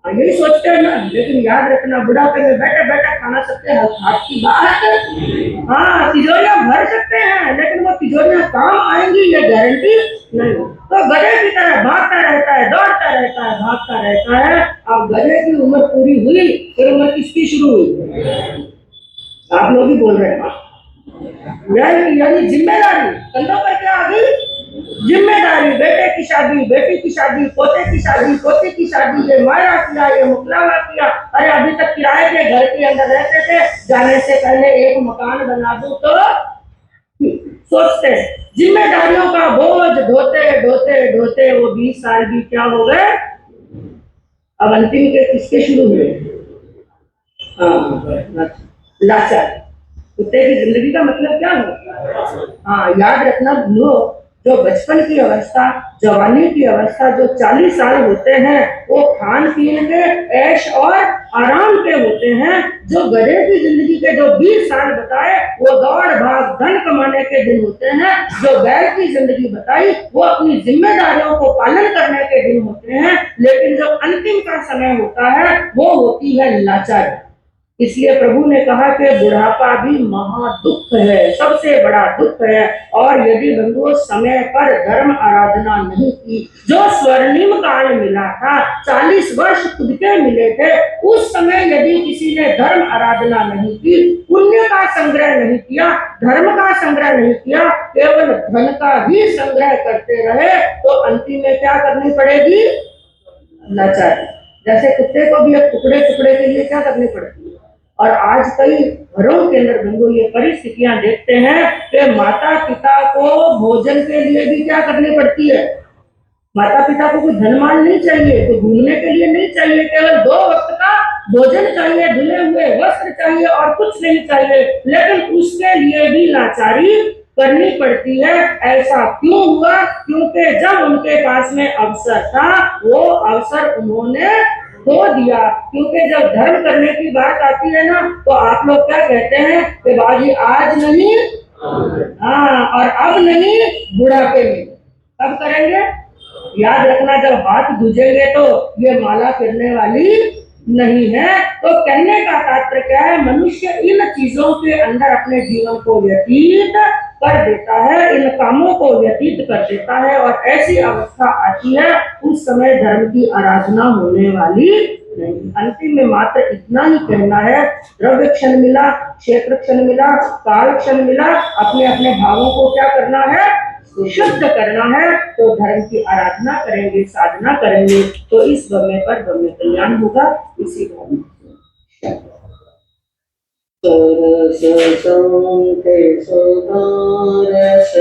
यही सोचते हैं ना। लेकिन याद रखना, बुढ़ापे में बैठे बैठे खाना सकते हैं, हाथ की बात। हाँ, तिजोरियां भर सकते हैं, लेकिन वो तिजोरियां काम आएंगी ये गारंटी नहीं। तो गधे की तरह भागता रहता है, दौड़ता रहता है, भागता रहता है। अब गधे की उम्र पूरी हुई, फिर उम्र किसकी शुरू हुई? आप लोग ही बोल रहे हैं। यानी जिम्मेदारी कंधों पर क्या आ गई? जिम्मेदारी। बेटे की शादी, बेटी की शादी, पोते की शादी, पोते की शादी, ये मायरा किया, ये मुकलावा किया। अरे अभी तक किराए के घर के अंदर रहते थे, जाने से पहले एक मकान बना दूं तो सोचते। जिम्मेदारियों का बोझ ढोते ढोते ढोते वो 20 साल भी क्या हो गए। अब अंतिम के किसके शुरू हुए? लाचार। कुत्ते की जिंदगी का मतलब क्या हो? हाँ, याद रखना भूलो, जो बचपन की अवस्था, जवानी की अवस्था, जो 40 साल होते हैं, वो खान पीन के, ऐश और आराम के होते हैं। जो गधे की जिंदगी के जो 20 साल बताए, वो दौड़ भाग धन कमाने के दिन होते हैं। जो बैल की जिंदगी बताई, वो अपनी जिम्मेदारियों को पालन करने के दिन होते हैं। लेकिन जो अंतिम का समय होता है, वो होती है लाचारी। इसलिए प्रभु ने कहा कि बुढ़ापा भी महा दुख है, सबसे बड़ा दुख है। और यदि बंधुओं समय पर धर्म आराधना नहीं की, जो स्वर्णिम काल मिला था, 40 वर्ष खुद के मिले थे, उस समय यदि किसी ने धर्म आराधना नहीं की, पुण्य का संग्रह नहीं किया, धर्म का संग्रह नहीं किया, केवल धन का ही संग्रह करते रहे, तो अंतिम में क्या करनी पड़ेगी? लाचारी। जैसे कुत्ते को भी अब टुकड़े टुकड़े के लिए क्या करनी पड़ती है। और आज कई घरों के अंदर बंधु ये परिस्थितियां देखते हैं कि माता पिता को भोजन के लिए भी क्या करनी पड़ती है। माता पिता को कोई धनमान नहीं चाहिए, कोई घूमने के लिए नहीं चाहिए, केवल 2 वक्त का भोजन चाहिए, धुले हुए वस्त्र चाहिए और कुछ नहीं चाहिए। लेकिन उसके लिए भी लाचारी करनी पड़ती है। ऐसा क्यों हुआ? क्योंकि जब उनके पास में अवसर था, वो अवसर उन्होंने खो दिया। क्योंकि जब धर्म करने की बात आती है ना, तो आप लोग क्या कहते हैं कि बाजी आज नहीं, हाँ, और अब नहीं, बुढ़ापे में। कब करेंगे? याद रखना, जब हाथ दूजेंगे तो ये माला फिरने वाली नहीं है। तो कहने का तात्पर्य क्या है? मनुष्य इन चीजों के अंदर अपने जीवन को व्यतीत कर देता है, इन कामों को व्यतीत कर देता है और ऐसी अवस्था आती है उस समय धर्म की आराधना होने वाली नहीं। अंतिम में मात्र इतना ही कहना है, द्रव्य क्षण मिला, क्षेत्र क्षण मिला, काल क्षण मिला, अपने अपने भावों को क्या करना है, शुद्ध करना है। तो धर्म की आराधना करेंगे, साधना करेंगे तो इस गम्य पर गम्य कल्याण होगा। इसी भाव सरसंते सुधारस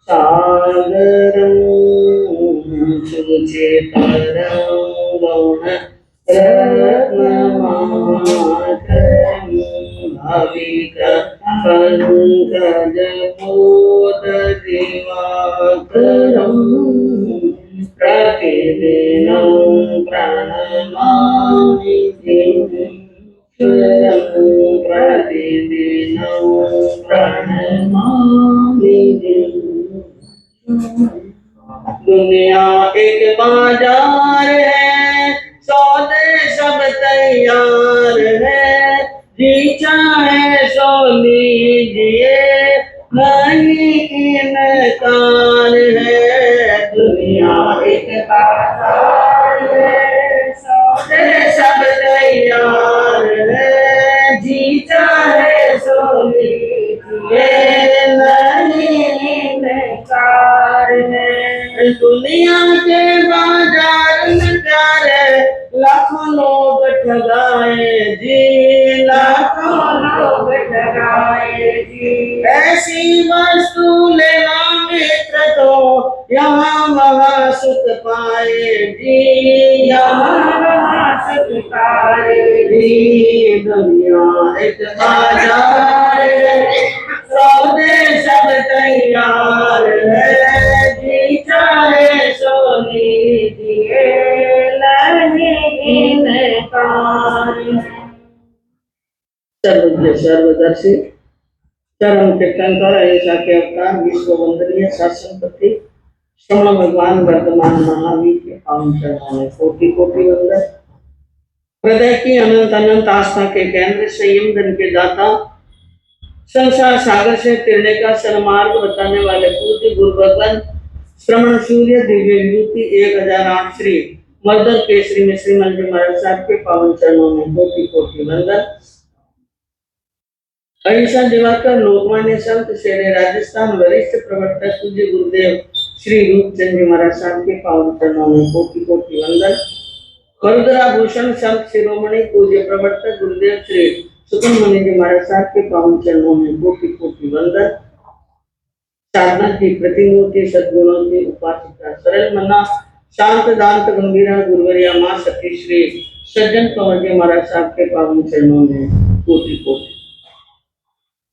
सागरं सुचितरं रत्नमाकरं भाविक पंकजबोधदिवाकरं प्रतिदिनं प्रणमामि प्रतिदिनं प्रणमामि। दुनिया एक बाजार है, सौदे सब तैयार है, जी चाहे सो लीजिए, नहीं इनकार है। दुनिया एक बाजार है, सौदे सब तैयार है, जी चाहे सो लीजिए, नहीं इनकार है। दुनिया के बाजार में प्यारे लाखों लोग ठगाए जी, लाखों लोग ठगाए जी। ऐसी वस्तु लेना मित्र तो यहाँ वहाँ सुख पाए जी, यहाँ वहाँ सुख पाए जी। दुनिया एक बाजार है, सौदे सब तैयार है, जी चाहे सो लीजिए, नहीं इनकार। सर्वज्ञ सर्वदर्शी चरम कीर्तनकर अहिंसा के अवतार विश्व वंदनीय शासनपति श्रवण भगवान वर्तमान महावीर के पावन चरणों में कोटि कोटि वंदन। हृदय की अनंत अनंत आस्था के केंद्र, संयम धन के दाता, संसार सागर से तिरने का सन्मार्ग बताने वाले पूज्य गुरु भगवान श्रवण सूर्य दिव्य विभूति 1008 श्री मर्दन केसरी में श्रीमंत जी महाराज साहब के पावन चरणों में कोटि कोटि वंदन। अहिंसा दिवाकर लोकमान्य संत शेरे राजस्थान वरिष्ठ प्रवर्तक पूज्य गुरुदेव श्री रूपचंद जी महाराज साहब के पावन चरणों में कोटि कोटि वंदन। वरुदरा भूषण संत शिरोमणि पूज्य प्रवर्तक गुरुदेव श्री सुकन मुनि जी महाराज साहब के पावन चरणों में कोटि कोटि वंदन। साधना की प्रतिमूर्ति सद्गुणों की उपासिका सरल मना शांत दांत गंभीरा गुरुवरिया मां सती श्री सज्जन कंवर जी महाराज साहब के पावन चरणों में कोटि कोटि।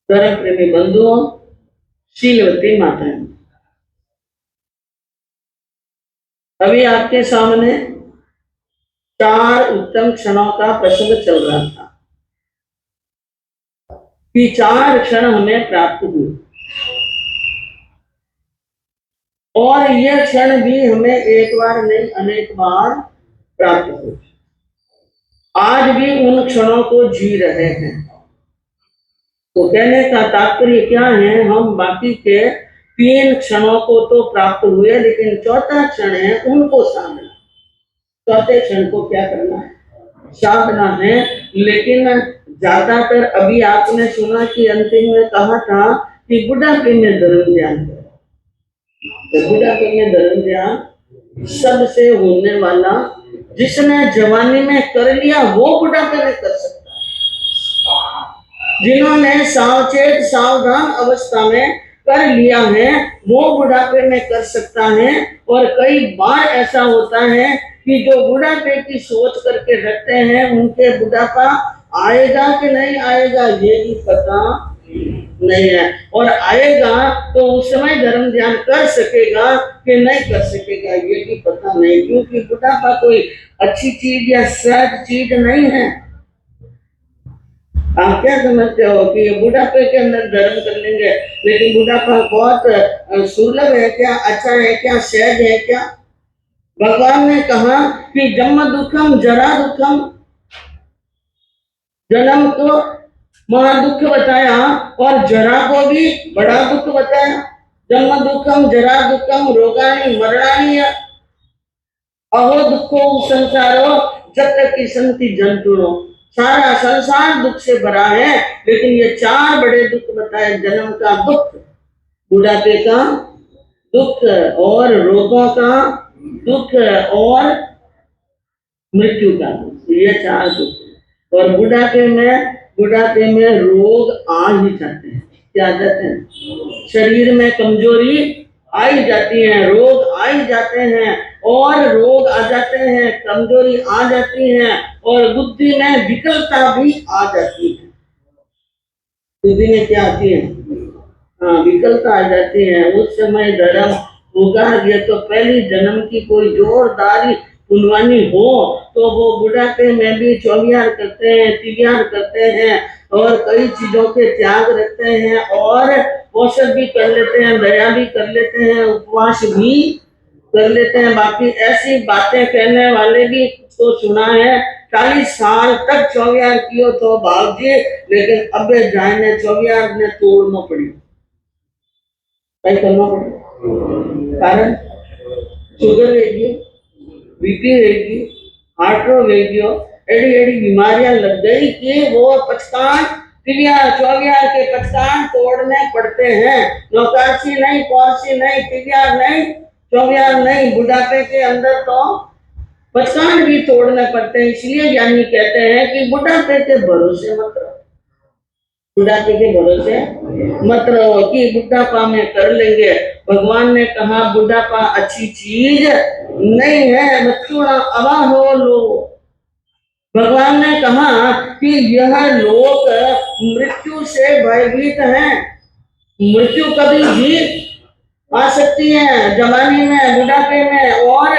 धर्म प्रेमी बंधुओं, शीलवती माताएं, अभी आपके सामने 4 उत्तम क्षणों का प्रसंग चल रहा था कि 4 क्षण हमें प्राप्त हुए और यह क्षण भी हमें एक बार नहीं अनेक बार प्राप्त हुए। आज भी उन क्षणों को जी रहे हैं। तो कहने का तात्पर्य क्या है, हम बाकी के 3 क्षणों को तो प्राप्त हुए, लेकिन चौथा क्षण है उनको साधना। चौथे क्षण को क्या करना है, साधना है। लेकिन ज्यादातर अभी आपने सुना कि अंतिम में कहा था कि बुढ़ापे में धर्म ध्यान करो। तो बुढ़ापे में धर्म ध्यान सबसे होने वाला, जिसने जवानी में कर लिया वो बुढ़ापे में कर सकता है। जिन्होंने सावचेत सावधान अवस्था में कर लिया है वो बुढ़ापे में कर सकता है। और कई बार ऐसा होता है कि जो बुढ़ापे की सोच करके रखते हैं उनके बुढ़ापा आएगा कि नहीं आएगा ये भी पता नहीं है, और आएगा तो उस समय धर्म ध्यान कर सकेगा कि नहीं कर सकेगा ये भी पता नहीं, क्योंकि बुढ़ापा कोई अच्छी चीज या सहज चीज नहीं है। आप क्या समझते हो कि ये बुढ़ापे के अंदर धर्म कर लेंगे, लेकिन बुढ़ापा बहुत सुलभ है क्या, अच्छा है क्या, सहज है क्या? भगवान ने कहा कि जन्म दुखम जरा दुखम, जन्म तो महादुख बताया और जरा को भी बड़ा दुख बताया। जन्म दुखम जरा दुखम रोगाणी मरणानी अहो दुखो संसारो जत की संति जंतुओं। सारा संसार दुख से भरा है, लेकिन ये चार बड़े दुख बताए। जन्म का दुख, बुढ़ापे का दुख, और रोगों का दुख, और मृत्यु का दुख। ये चार दुख। और बुढ़ापे में रोग आ ही जाते हैं। क्या जाते हैं? शरीर में कमजोरी आ ही जाती है, रोग आ ही जाते हैं, और रोग आ जाते हैं, कमजोरी आ जाती है, और बुद्धि में विकलता भी आ जाती है। बुद्धि में क्या आती है? हाँ, विकलता आ जाती है। उस समय धर्म होगा। ये तो पहली जन्म की कोई जोरदारी कुनवानी हो तो वो बुढ़ापे में भी चौबियार करते हैं, तिबियार करते हैं, और कई चीजों के त्याग रखते हैं, और औषध भी कर लेते हैं, दया भी कर लेते हैं, उपवास भी कर लेते हैं। बाकी ऐसी बातें कहने वाले भी तो सुना है, 40 साल तक चौबियार कियो तो भाव जी, लेकिन अब जाने चौबियार ने तोड़ना पड़ी। करना पड़ेगा। कारण शुगर रहेगी, बीपी रहेगी, हार्ट रोग रहेगी, एडी एडी बीमारियां लग गई कि वो पचकान तिबियार चौबियार के पचकान तोड़ने पड़ते हैं। नौकारसी नहीं, कौरसी नहीं, तिबियार नहीं, चौबियार नहीं, बुढ़ापे के अंदर तो पचकान भी तोड़ने पड़ते हैं। इसलिए ज्ञानी कहते हैं कि बुढ़ापे के भरोसे मत रहो, बुढ़ापे के भरोसे मत रहो कि बुढ़ापा में कर लेंगे। भगवान ने कहा बुढ़ापा अच्छी चीज नहीं है, बच्चों अवा हो लो। भगवान ने कहा कि यह लोग मृत्यु से भयभीत हैं। मृत्यु कभी भी आ सकती है, जवानी में, बुढ़ापे में, और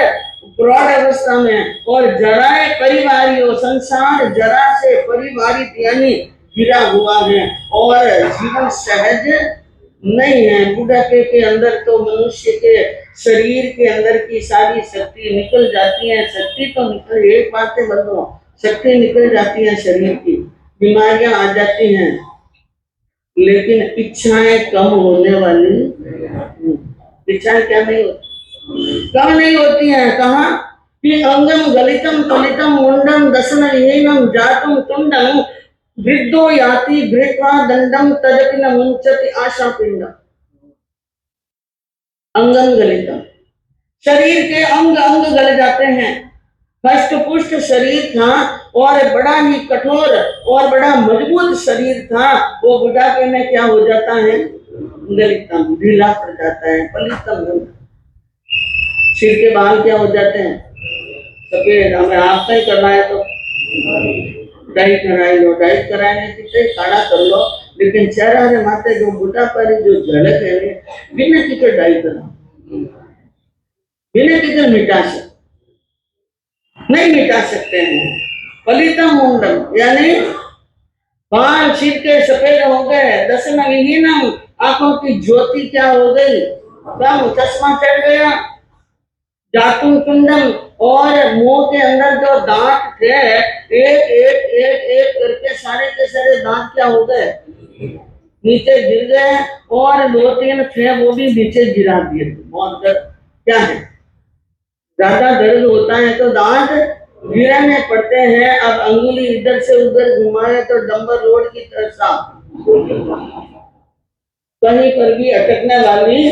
प्रौढ़ अवस्था में। और जराए परिवारियों, संसार जरा से परिवारित यानी गिरा हुआ है, और जीवन सहज नहीं है। बुढ़ापे के अंदर तो मनुष्य के शरीर के अंदर की सारी शक्ति निकल जाती है। शक्ति तो निकल, एक बात से बंदो, शक्ति निकल जाती है शरीर की, बीमारियां आ जाती हैं, लेकिन इच्छाएं कम होने वाली। इच्छाएं क्या नहीं होती? कम नहीं होती हैं। कहा कि अंगम गलितम कलितम मुंडम दशनहीनम जातुम तुंडम वृद्धो याति घृत्वा दंडम तजति न मुंचति आशा पिंडम। अंगम गलितम, शरीर के अंग अंग गल जाते हैं। हष्ट पुष्ट शरीर था, और बड़ा ही कठोर और बड़ा मजबूत शरीर था, वो बुढ़ापे में क्या हो जाता है? गलितम, ढीला पड़ जाता है। पलितम, सिर के बाल क्या हो जाते हैं? सफेद। हमें आपका ही करना है तो डाई कराई लो, डाई कराने की काढ़ा कर लो, लेकिन चेहरा रे माथे जो बुढ़ापा री जो झलक है बिना किसी डाई करा, बिना किसी मिटा सकते नहीं मिटा सकते हैं। फलितम मुंडम यानी बाल सिर के सफेद हो गए, दर्शन विहीनम आंखों की ज्योति क्या हो गई? कम, चश्मा चढ़ गया। जातुम कुंडम, और मुंह के अंदर जो दांत थे एक एक एक एक करके सारे के सारे दांत क्या हो गए? नीचे गिर गए, और 2-3 थे वो भी नीचे गिरा दिए। बहुत दर्द क्या है? ज्यादा दर्द होता है तो दांत गिराने पड़ते हैं। अब अंगुली इधर से उधर घुमाए तो डंबर रोड की तरह साफ, कहीं पर भी अटकने वाली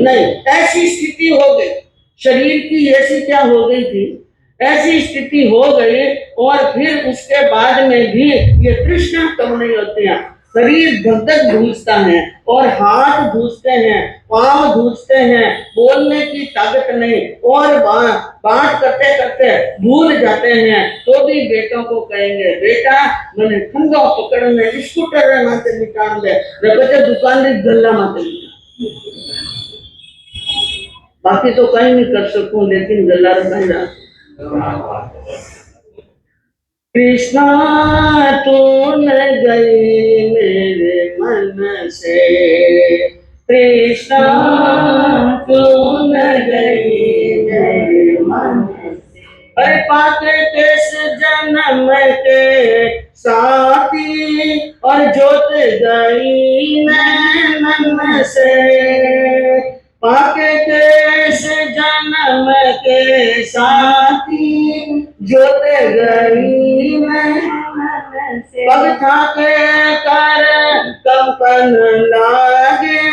नहीं। ऐसी स्थिति हो गई शरीर की, ऐसी क्या हो गई थी? ऐसी स्थिति हो गई। और फिर उसके बाद में भी ये तृष्णा कम नहीं होती है। शरीर धक धक धूसता है, और हाथ धूसते हैं, पांव धूसते हैं, बोलने की ताकत नहीं, और बात करते करते भूल जाते हैं। तो भी बेटों को कहेंगे बेटा मैंने ठंडा पकड़ने स्कूटर माते निकाल दे, बच्चे दुकान में गल्ला माते निकाल। बाकी तो कहीं नहीं कर सकूं, लेकिन गला रखना जा। कृष्णा तू न गई मेरे मन से, कृष्णा तू न गई मेरे मन से। अरे पाके किस जन्म के साथी, और जो से, पाके केश जन्म के साथी, जोते गई मैं पग थाके कर कंपन लागे,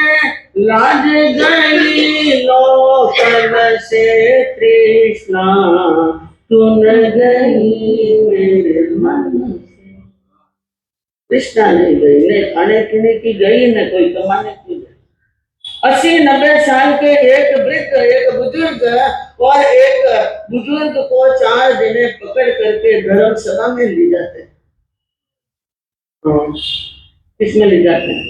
लाज गई लोकन से तृष्णा, सुन गई मेरे मन से। तृष्णा नहीं गई, न खाने पीने की गई, न कोई कमाने की गई। 80-90 साल के एक वृद्ध, एक बुजुर्ग और एक बुजुर्ग को 4 जने पकड़ करके धर्म सभा में ले जाते हैं। किसमें ले जाते हैं?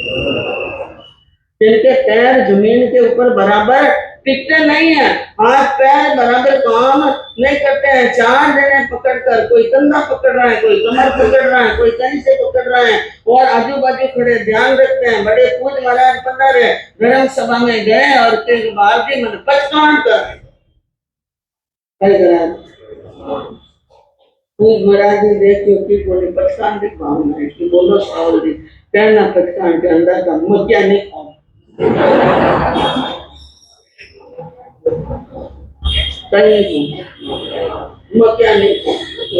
जिनके पैर जमीन के ऊपर बराबर टिकते नहीं है, हाथ पैर बराबर काम नहीं करते हैं। 4 जने पकड़कर, कोई कंधा पकड़ रहा है, कोई कमर पकड़ रहा है, कोई कहीं से पकड़ रहा है, और आजू बाजू खड़े ध्यान रखते हैं। बड़े पूज महाराज पधारे, धर्म सभा में गए और के बाप जी मन पचकान कर पूज महाराज जी देखियो कि बोले पचकान की भावना है कि बोलो सावल जी कहना पचकान के अंदर का मक्या नहीं खाओ। मक्या नहीं तो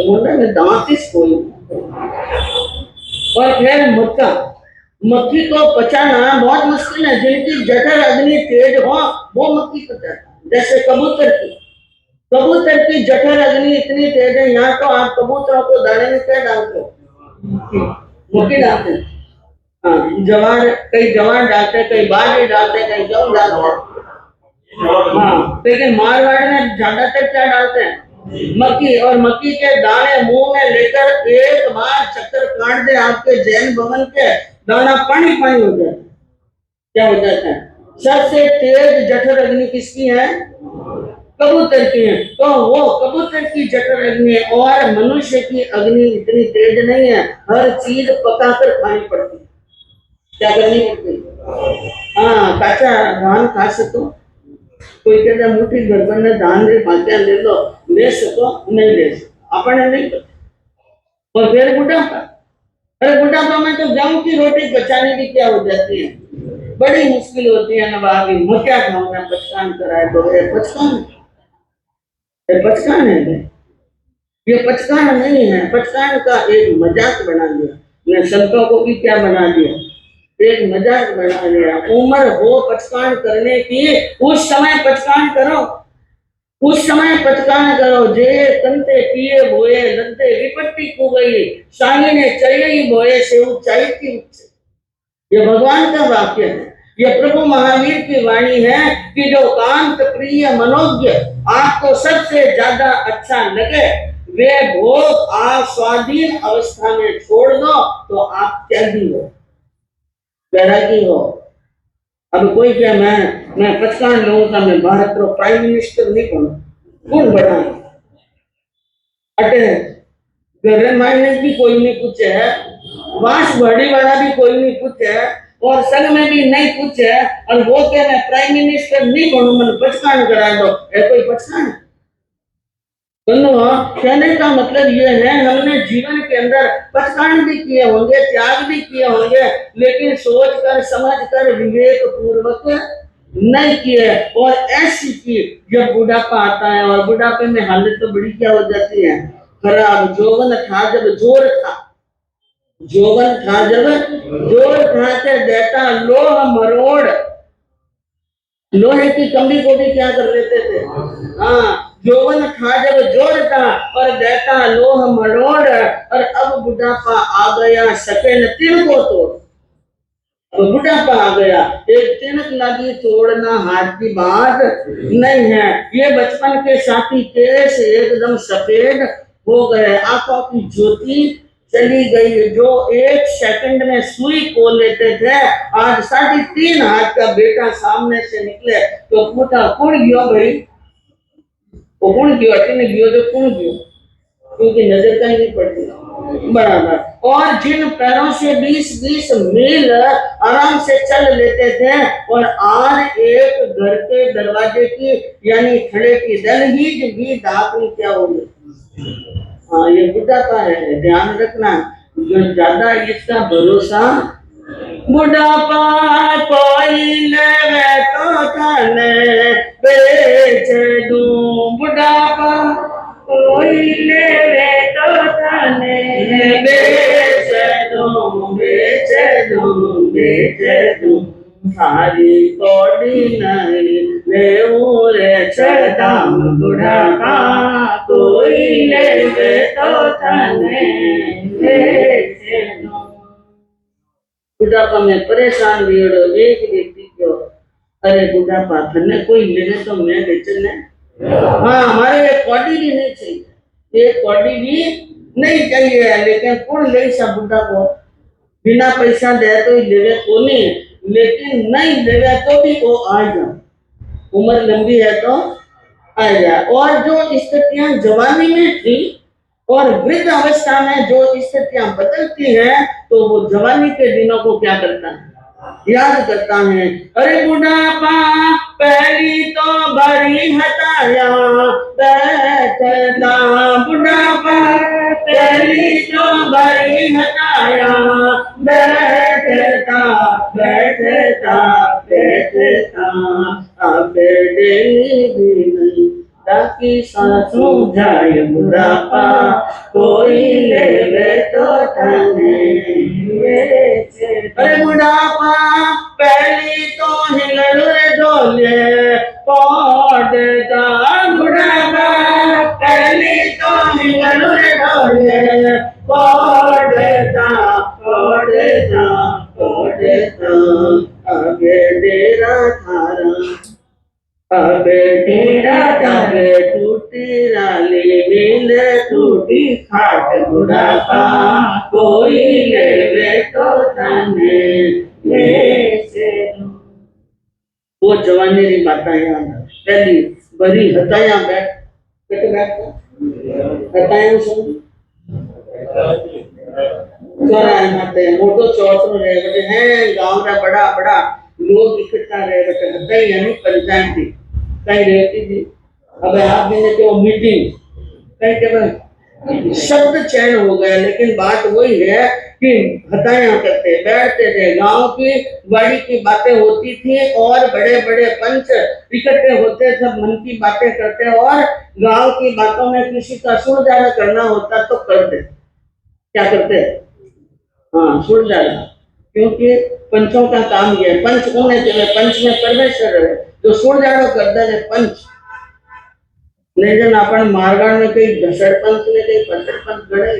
मुंडा में दांतिस कोई। और फिर मक्का, मक्खी को पचाना बहुत मुश्किल है। जिनकी जठर अग्नि तेज हो वो मक्खी पचाता। जैसे कबूतर की जठर अग्नि इतनी तेज है, यहाँ तो आप कबूतरों को दाने में क्या डालते हो? मक्खी डालते हैं। हाँ, जवान, कई जवान डालते, कई बाजरे डालते, कई गेहूं डालते। हाँ, लेकिन मारवाड़ में ज्यादातर क्या डालते हैं? मक्खी। और मक्खी के दाने मुंह में लेकर एक बार चक्कर काट दे आपके जैन भवन के, दाना पानी पानी हो जाता है। क्या हो जाता है? सबसे तेज जठर अग्नि किसकी है? कबूतर की है। तो वो कबूतर की जठर अग्नि है, और मनुष्य की अग्नि इतनी तेज नहीं है। हर चीज पकाकर खानी पड़ती है। क्या करनी पड़ती? हाँ, कच्चा धान खा सको, कोई कहता मुट्ठी गर्भन ने धान रे भाग्या ले लो, ले सको नहीं ले सको, अपने नहीं पता। और फिर बुढ़ापा, अरे बुढ़ापा में तो गेहूं की रोटी बचाने की क्या हो जाती है, बड़ी मुश्किल होती है। नवाबी क्या खाऊंगा, पचकान कराए तो पचकान है। ये पचकान नहीं है। पचकान का एक मजाक बना दिया ने, संतों को भी क्या बना दिया, एक मजाक बना दिया। उम्र हो पचकान करने की, उस समय पचकान करो, उस समय पचकान करो। जे कंते पिए बोए लंते विपत्ति कुबई, शाही ने चई बोए से ऊंचाई की उच्च। ये भगवान का वाक्य है, ये प्रभु महावीर की वाणी है कि जो कांत प्रिय मनोज्ञ आपको सबसे ज्यादा अच्छा लगे, वे भोग आप स्वाधीन अवस्था में छोड़ दो तो आप त्यागी हो, वैरागी हो। अब कोई क्या मैं पचकान लूंगा, मैं भारत रो प्राइम मिनिस्टर नहीं बनू, कौन बना अटे घर मायने भी कोई नहीं पूछे है, वास बड़ी वाला भी कोई नहीं पूछे है, और संघ में भी नहीं पूछे, और वो क्या मैं प्राइम मिनिस्टर नहीं बनू, मैं पचकान करा दो, है कोई पचकान? कहने का मतलब ये है, हमने जीवन के अंदर पचकान भी किए होंगे, त्याग भी किए होंगे, लेकिन सोच कर समझ कर विवेक पूर्वक नहीं किए। और ऐसी की जब बुढ़ापा आता है, और बुढ़ापे में हालत तो बड़ी क्या हो जाती है, खराब। जौवन था जब जोर था, जौवन था जब जोर था ते देता लोह मरोड़। लोहे की कमी को भी क्या कर लेते थे? हाँ, यौवन था जब जोर था और देता लोह मरोड़, और अब बुढ़ापा आ गया सके न तिल को तोड़। अब बुढ़ापा आ गया, एक तिनक लगी तोड़ना हाथ की बात नहीं है। ये बचपन के साथी केस एकदम सफेद हो गए, आंखों की ज्योति चली गई। जो 1 सेकंड में सुई को लेते थे, आज 3.5 हाथ का बेटा सामने से निकले तो पूछा कौन गयो भाई, वो कौन गयो, अटने गयो जो कौन गयो, क्योंकि नजर कहीं नहीं पड़ती बराबर। और जिन पैरों से 20-20 मील आराम से चल लेते थे, और आज एक घर के दरवाजे की यानी खड़े की दल ही भी दाखिल क्या होगी। हाँ, ये बुढ़ापा है, ध्यान रखना। जो ज्यादा इसका भरोसा बुढ़ापा कोई लेवे तो थाने बेच दूं, बुढ़ापा कोई लेवे तो थाने बेच दूं, बेच दूं, बेच दूं। सारी कोडी नहीं ले रे छदाम, बुढ़ापा कोई लेवे तो थाने बेच दूं। बुढ़ापा में परेशान वीड़ो एक व्यक्ति क्यों, अरे बुढ़ापा थने कोई लेने तो मैं बेचने। हाँ, हमारे ये कॉडी भी नहीं चाहिए, ये कॉडी भी नहीं चाहिए, लेकिन कौन ले सा बुढ़ा को बिना पैसा दे तो ही लेवे को नहीं, लेकिन नहीं लेवे तो भी वो आ जा, उम्र लंबी है तो आ जा। और जो स्थितियां जवानी में थी और वृद्ध अवस्था में जो स्थितियां बदलती हैं, तो वो जवानी के दिनों को क्या करता है, याद करता है। अरे बुढ़ापा पहली तो बड़ी हटाया बैठता, बुढ़ापा पहली तो बड़ी हटाया बैठता, बैठता, बैठता। अब डेली भी नहीं ताकि सांसों जाए बुढ़ापा कोई ले तो थाने। अरे बुढ़ापा पहली तो हिलड़े डोले पौधता, बुढ़ापा पहली तो हिलड़े डोले पौधता, पौधता, पौधता। आगे डेरा थारा, अब तेरा तब टूटी राली मिल टूटी खाट, बुढ़ापा कोई ले तो थाने बेच दूं। वो जवानी री बातें याद पहली बड़ी हताया बैठ हताया सुन चौराहे माते मोटो चौथरो रहे बटे हैं, गांव रा बड़ा बड़ा लोग इकट्ठा रहे बटे हताई यानी पंचायत थी कहीं रहती थी। अब आप मैंने तो मीटिंग कहीं केवल शब्द चयन हो गया, लेकिन बात वही है कि हताया करते बैठते थे, गांव की बड़ी की बातें होती थी और बड़े बड़े पंच इकट्ठे होते, सब मन की बातें करते और गांव की बातों में किसी का सुलझाना करना होता तो करते, क्या करते, हाँ सुलझाना, क्योंकि पंचों का काम यह है, पंच कौन है, पंच में परमेश्वर है, तो सुलझानो करता है पंच। लेकिन अपन मारवाड़ में कई सरपंच ने कई सरपंच गणे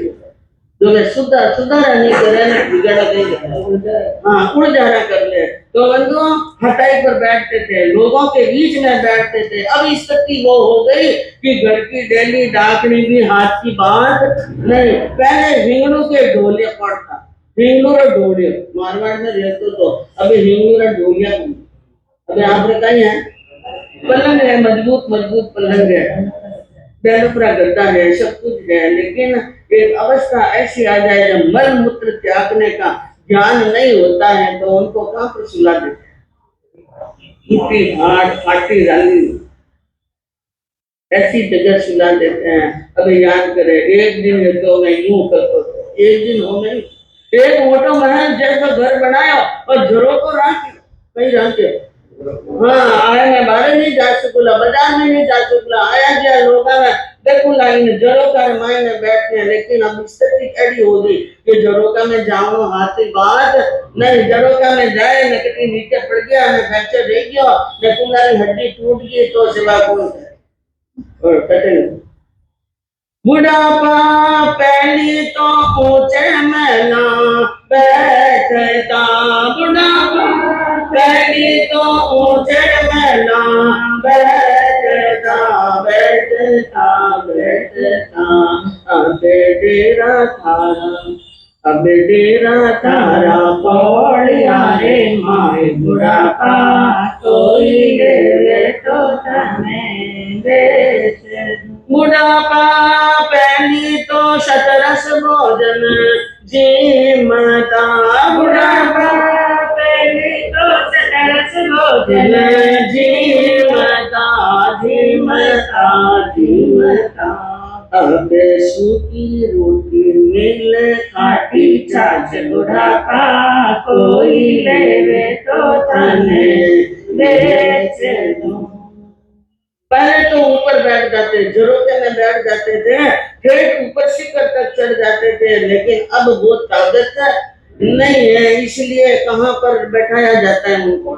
जो मैं सुधारा नहीं करे ना बिगड़ा नहीं करे, हाँ उड़जारा कर ले, तो बंधु हटाई पर बैठते थे, लोगों के बीच में बैठते थे। अब स्थिति वो हो गई कि घर की डेली डाकनी भी हाथ की बात नहीं, पहले हिंगड़ू के ढोले पड़ता, हिंगड़ू और ढोलिया मारवाड़ में रहते तो अभी हिंगड़ू और ढोलिया, अभी आपने कही है पलंग है, मजबूत मजबूत पलंग है, पूरा गद्दा है, सब कुछ है, लेकिन एक अवस्था ऐसी आ जाए जब मल मूत्र त्यागने का ज्ञान नहीं होता है, तो उनको कहां पर सुला देते हैं, हाट फाटी राली ऐसी जगह सुला देते हैं। अभी याद करें एक दिन तो मैं यूं करता था, एक दिन हो नहीं, एक मोटो महल जैसा घर बनाया और झरों को राखी कहीं राखे, हाँ आया मैं बाहर नहीं जा सकूला, बाजार में नहीं जा सकूला, आया गया लोग देखो लाइन जरोका मायने बैठने, लेकिन अब स्थिति ऐसी हो गई कि जरोका में जाओ हाथी बात नहीं, जरोका में जाए न कहीं नीचे पड़ गया, न फ्रैक्चर रह गया, न तुम्हारी हड्डी टूट गई तो सिवा कौन है, और कटे बुढ़ापा पहली तो ऊंचे मैना बैठता, बुढ़ापा पहली तो ऊंचे मैना बैठता, बैठता, बैठता। अब डेरा थारा, अब डेरा थारा पौड़िया रे माए, बुढ़ापा कोई ले तो थाने बेच दूं। बुढ़ापा पहली तो शतरस भोजन जीमता, बुढ़ापा पहली तो शतरस भोजन जीमता, जीमता, जीमता। अब सूखी रोटी मिल खाटी छाछ बुढ़ापा, कोई लेवे तो तने बेच दूं। पहले तो ऊपर बैठ जाते, जरूरते में बैठ जाते थे, ठेठ ऊपर शिखर तक चढ़ जाते थे, लेकिन अब वो ताकत नहीं है, इसलिए कहाँ पर बैठाया जाता है उनको,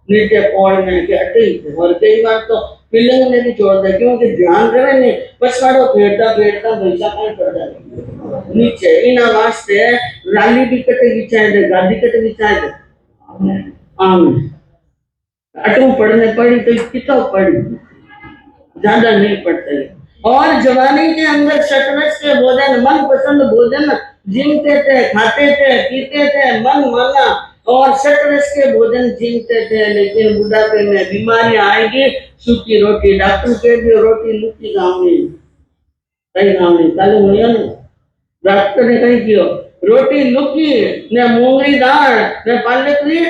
नीचे पौड़ में के हटे। और कई बार तो पिलंग में भी छोड़ दे, क्योंकि ध्यान रहे नहीं, पछाड़ो फेरता फेरता भैसा कहीं पड़ जाए नीचे। इन वास्ते राली भी कटे बिछाए दे, गादी कटे बिछाए दे, आम अटू पड़ने पड़ी तो कितना पड़ी, ज्यादा नहीं पड़ता है। और जवानी के अंदर शतरस के भोजन, मन पसंद भोजन जिनते थे, खाते थे, पीते थे, मन माना, और शतरस के भोजन जिनते थे। लेकिन बुढ़ापे में बीमारियां आएगी, सूखी रोटी, डॉक्टर कह दियो रोटी लुकी गाँव कई गाँव चालू हुई है, डॉक्टर ने कही कियो रोटी लुकी ने मूंगरी दाल ने पालक री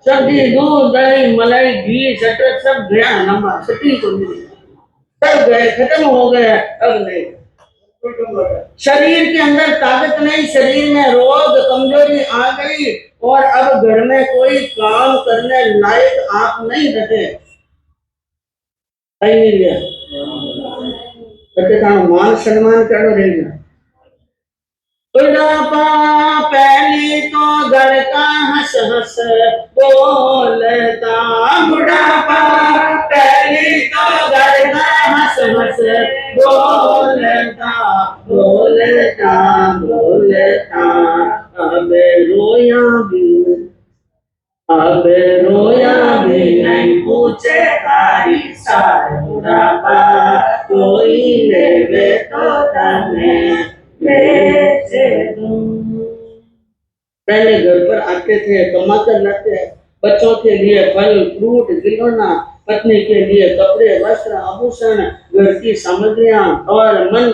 सब्जी, दूध, दही, मलाई, घी, शटर सब गया, नमक सटी को मिली, सब गए, खत्म हो गए। अब नहीं, शरीर के अंदर ताकत नहीं, शरीर में रोग कमजोरी आ गई, और अब घर में कोई काम करने लायक आप नहीं रहे। मान सम्मान करो रहेगा। बुढ़ापा पहली तो घर का हंस हंस बोलता, बुढ़ापा पहली तो घर का हंस हंस बोलता, बोलता बोलता अब रोया भी, अब रोया भी नहीं पूछे तारी सार। बुढ़ापा कोई लेवे तो तने बेच दूं। पहले घर पर आते थे, कमा कर लाते, बच्चों के लिए फल फ्रूट खिलौना, पत्नी के लिए कपड़े वस्त्र आभूषण, घर की सामग्रियां, और मन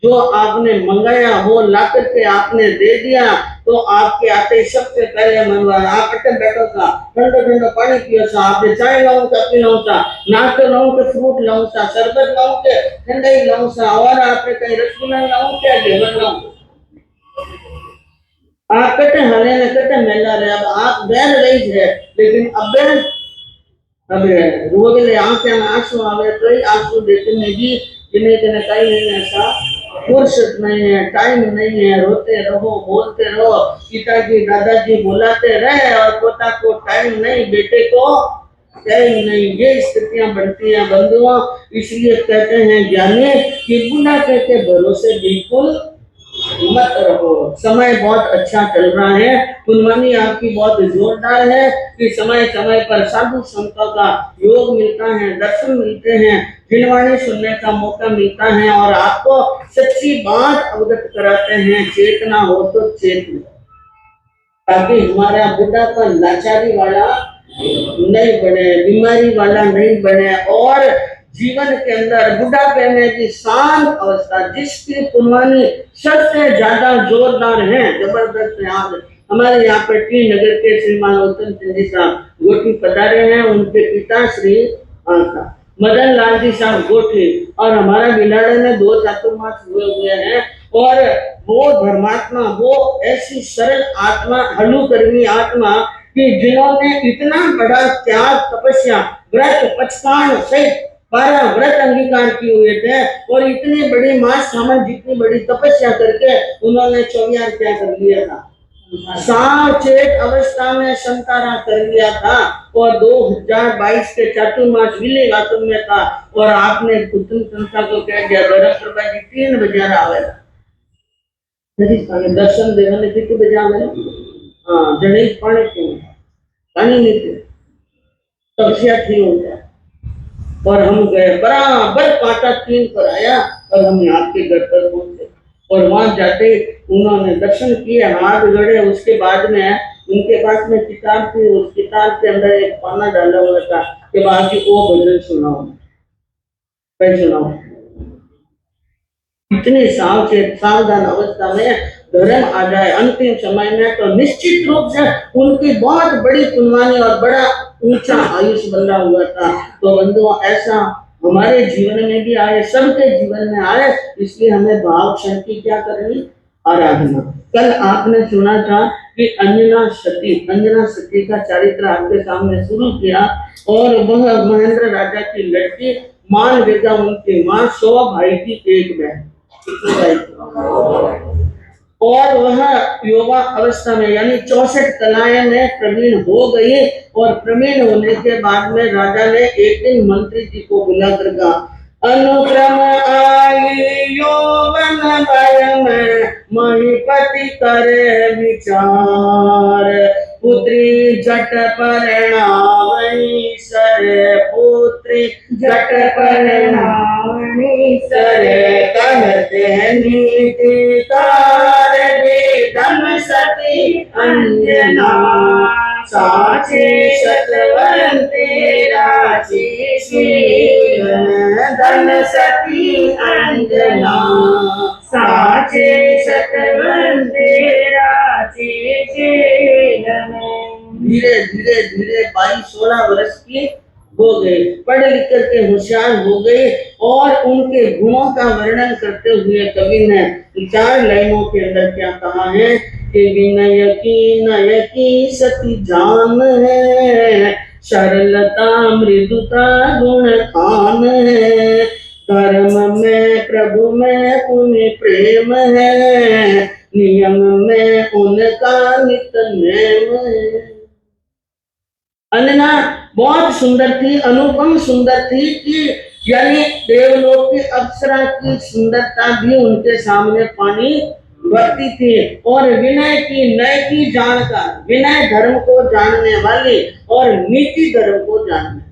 जो आपने मंगाया वो ला करके आपने दे दिया, तो आपके आते सबसे पहले मनवा आप अटक बैठो था, ठंडा ठंडा पानी पियो था, आपने चाय लाऊं का पीना था, नाश्ता लाऊं के फ्रूट लाऊं था, शरबत लाऊं के ठंडाई लाऊं था, और आपने कहीं रसगुल्ला लाऊं क्या घेवर लाऊं, आप कटे हले ने कटे मेला रहे। अब आप बैर रही है, लेकिन अब रोगले आंखें में आंसू आवे तो ही आंसू देते में भी जिन्हें कहीं नहीं ऐसा फुर्सत नहीं है, टाइम नहीं है, रोते रहो बोलते रहो, पिताजी दादाजी बुलाते रहे और पोता को टाइम नहीं, बेटे को टाइम नहीं, ये स्थितियां बनती हैं बंधुओं। इसलिए कहते हैं ज्ञानी कि बुढ़ापे के भरोसे बिल्कुल मत रहो। समय बहुत अच्छा चल रहा है, कुर्बानी आपकी बहुत जोरदार है कि समय समय पर साधु संतों का योग मिलता है, दर्शन मिलते हैं, जिनवाणी सुनने का मौका मिलता है, और आपको सच्ची बात अवगत कराते हैं। चेतना हो तो चेतना, ताकि हमारा बुढ़ापा लाचारी वाला नहीं बने, बीमारी वाला नहीं बने, और जीवन के अंदर बुढ़ापे में भी शांत अवस्था, जिसकी कुर्बानी सबसे ज्यादा जोरदार है, जबरदस्त है। आज हमारे यहाँ पे टी नगर के श्रीमान उत्तम सिंह जी साहब गोठी पधारे हैं, उनके पिता श्री मदन लाल जी साहब गोठी, और हमारा बिलाड़े में 2 चातुर्मास हुए हैं, और वो धर्मात्मा, वो ऐसी सरल आत्मा, हलुकर्मी आत्मा कि जिन्होंने इतना बड़ा त्याग, तपस्या, व्रत, पचकान सहित 12 व्रत अंगीकार किए हुए थे, और इतनी बड़ी मास सामन, जितनी बड़ी तपस्या करके उन्होंने 24 क्या कर लिया था, सावचेत अवस्था में संतारा कर लिया था, और 2022 के चातुर्मास विले वातुम में था, और आपने उत्तम संस्था को कह दिया प्रभा जी 3 बजे आवेगा दर्शन देवने कितने बजे आवेगा, हाँ जनेश पानी क्यों पानी नहीं थे, तपस्या थी हो गया, और हम गए, बराबर 5:03 पर आया, और हम आपके घर पर पहुंचे, और वहां जाते उन्होंने दर्शन किए, हाथ जोड़े। उसके बाद में उनके पास में किताब थी, उस किताब के अंदर एक पाना डाला हुआ था कि बाकी वो भजन सुनाओ, सुनाओ। इतनी सावधान अवस्था में धर्म आ जाए अंतिम समय में, तो निश्चित रूप से उनकी बहुत बड़ी कुर्बानी और बड़ा ऊंचा आयुष बना हुआ था। तो बंधुओं, ऐसा हमारे जीवन में भी आए, सबके जीवन में आए, इसलिए हमें भाव क्षण की क्या करनी, आराधना। कल आपने सुना था कि अंजना सती का चरित्र आपके सामने शुरू किया, और वह महेंद्र राजा की लड़की मालविका, उनकी माँ, 100 भाई की एक बहन, कितने भाई थी? और वह युवा अवस्था में यानी 64 कलाएं में प्रवीण हो गई, और प्रवीण होने के बाद में राजा ने एक दिन मंत्री जी को बुलाकर कहा, अनुक्रम आई यौवन भय में महीपति करे विचार, पुत्री जट परिणावणी सरे, पुत्री जट परिणावणी सरे, कहते हैं नीतिकार धन सती अंजना, साचे सतवंते राशि शील, धन सती अंजना, साचे सतवंते राशि शील। धीरे धीरे धीरे 22-16 वर्ष की हो गए, पढ़ लिख करके होशियार हो गए, और उनके गुणों का वर्णन करते हुए कवि ने 4 लाइनों के अंदर क्या कहा है कि विनय की नय की सती जान है, सरलता मृदुता गुण खान है, धर्म में प्रभु में पुण्य प्रेम है, नियम में उनका नित नेम है। अंजना बहुत सुंदर थी, अनुपम सुंदर थी कि यानी देवलोक की अप्सरा की सुंदरता भी उनके सामने पानी भरती थी, और विनय की नय की जानकार, विनय धर्म को जानने वाली और नीति धर्म को जानने।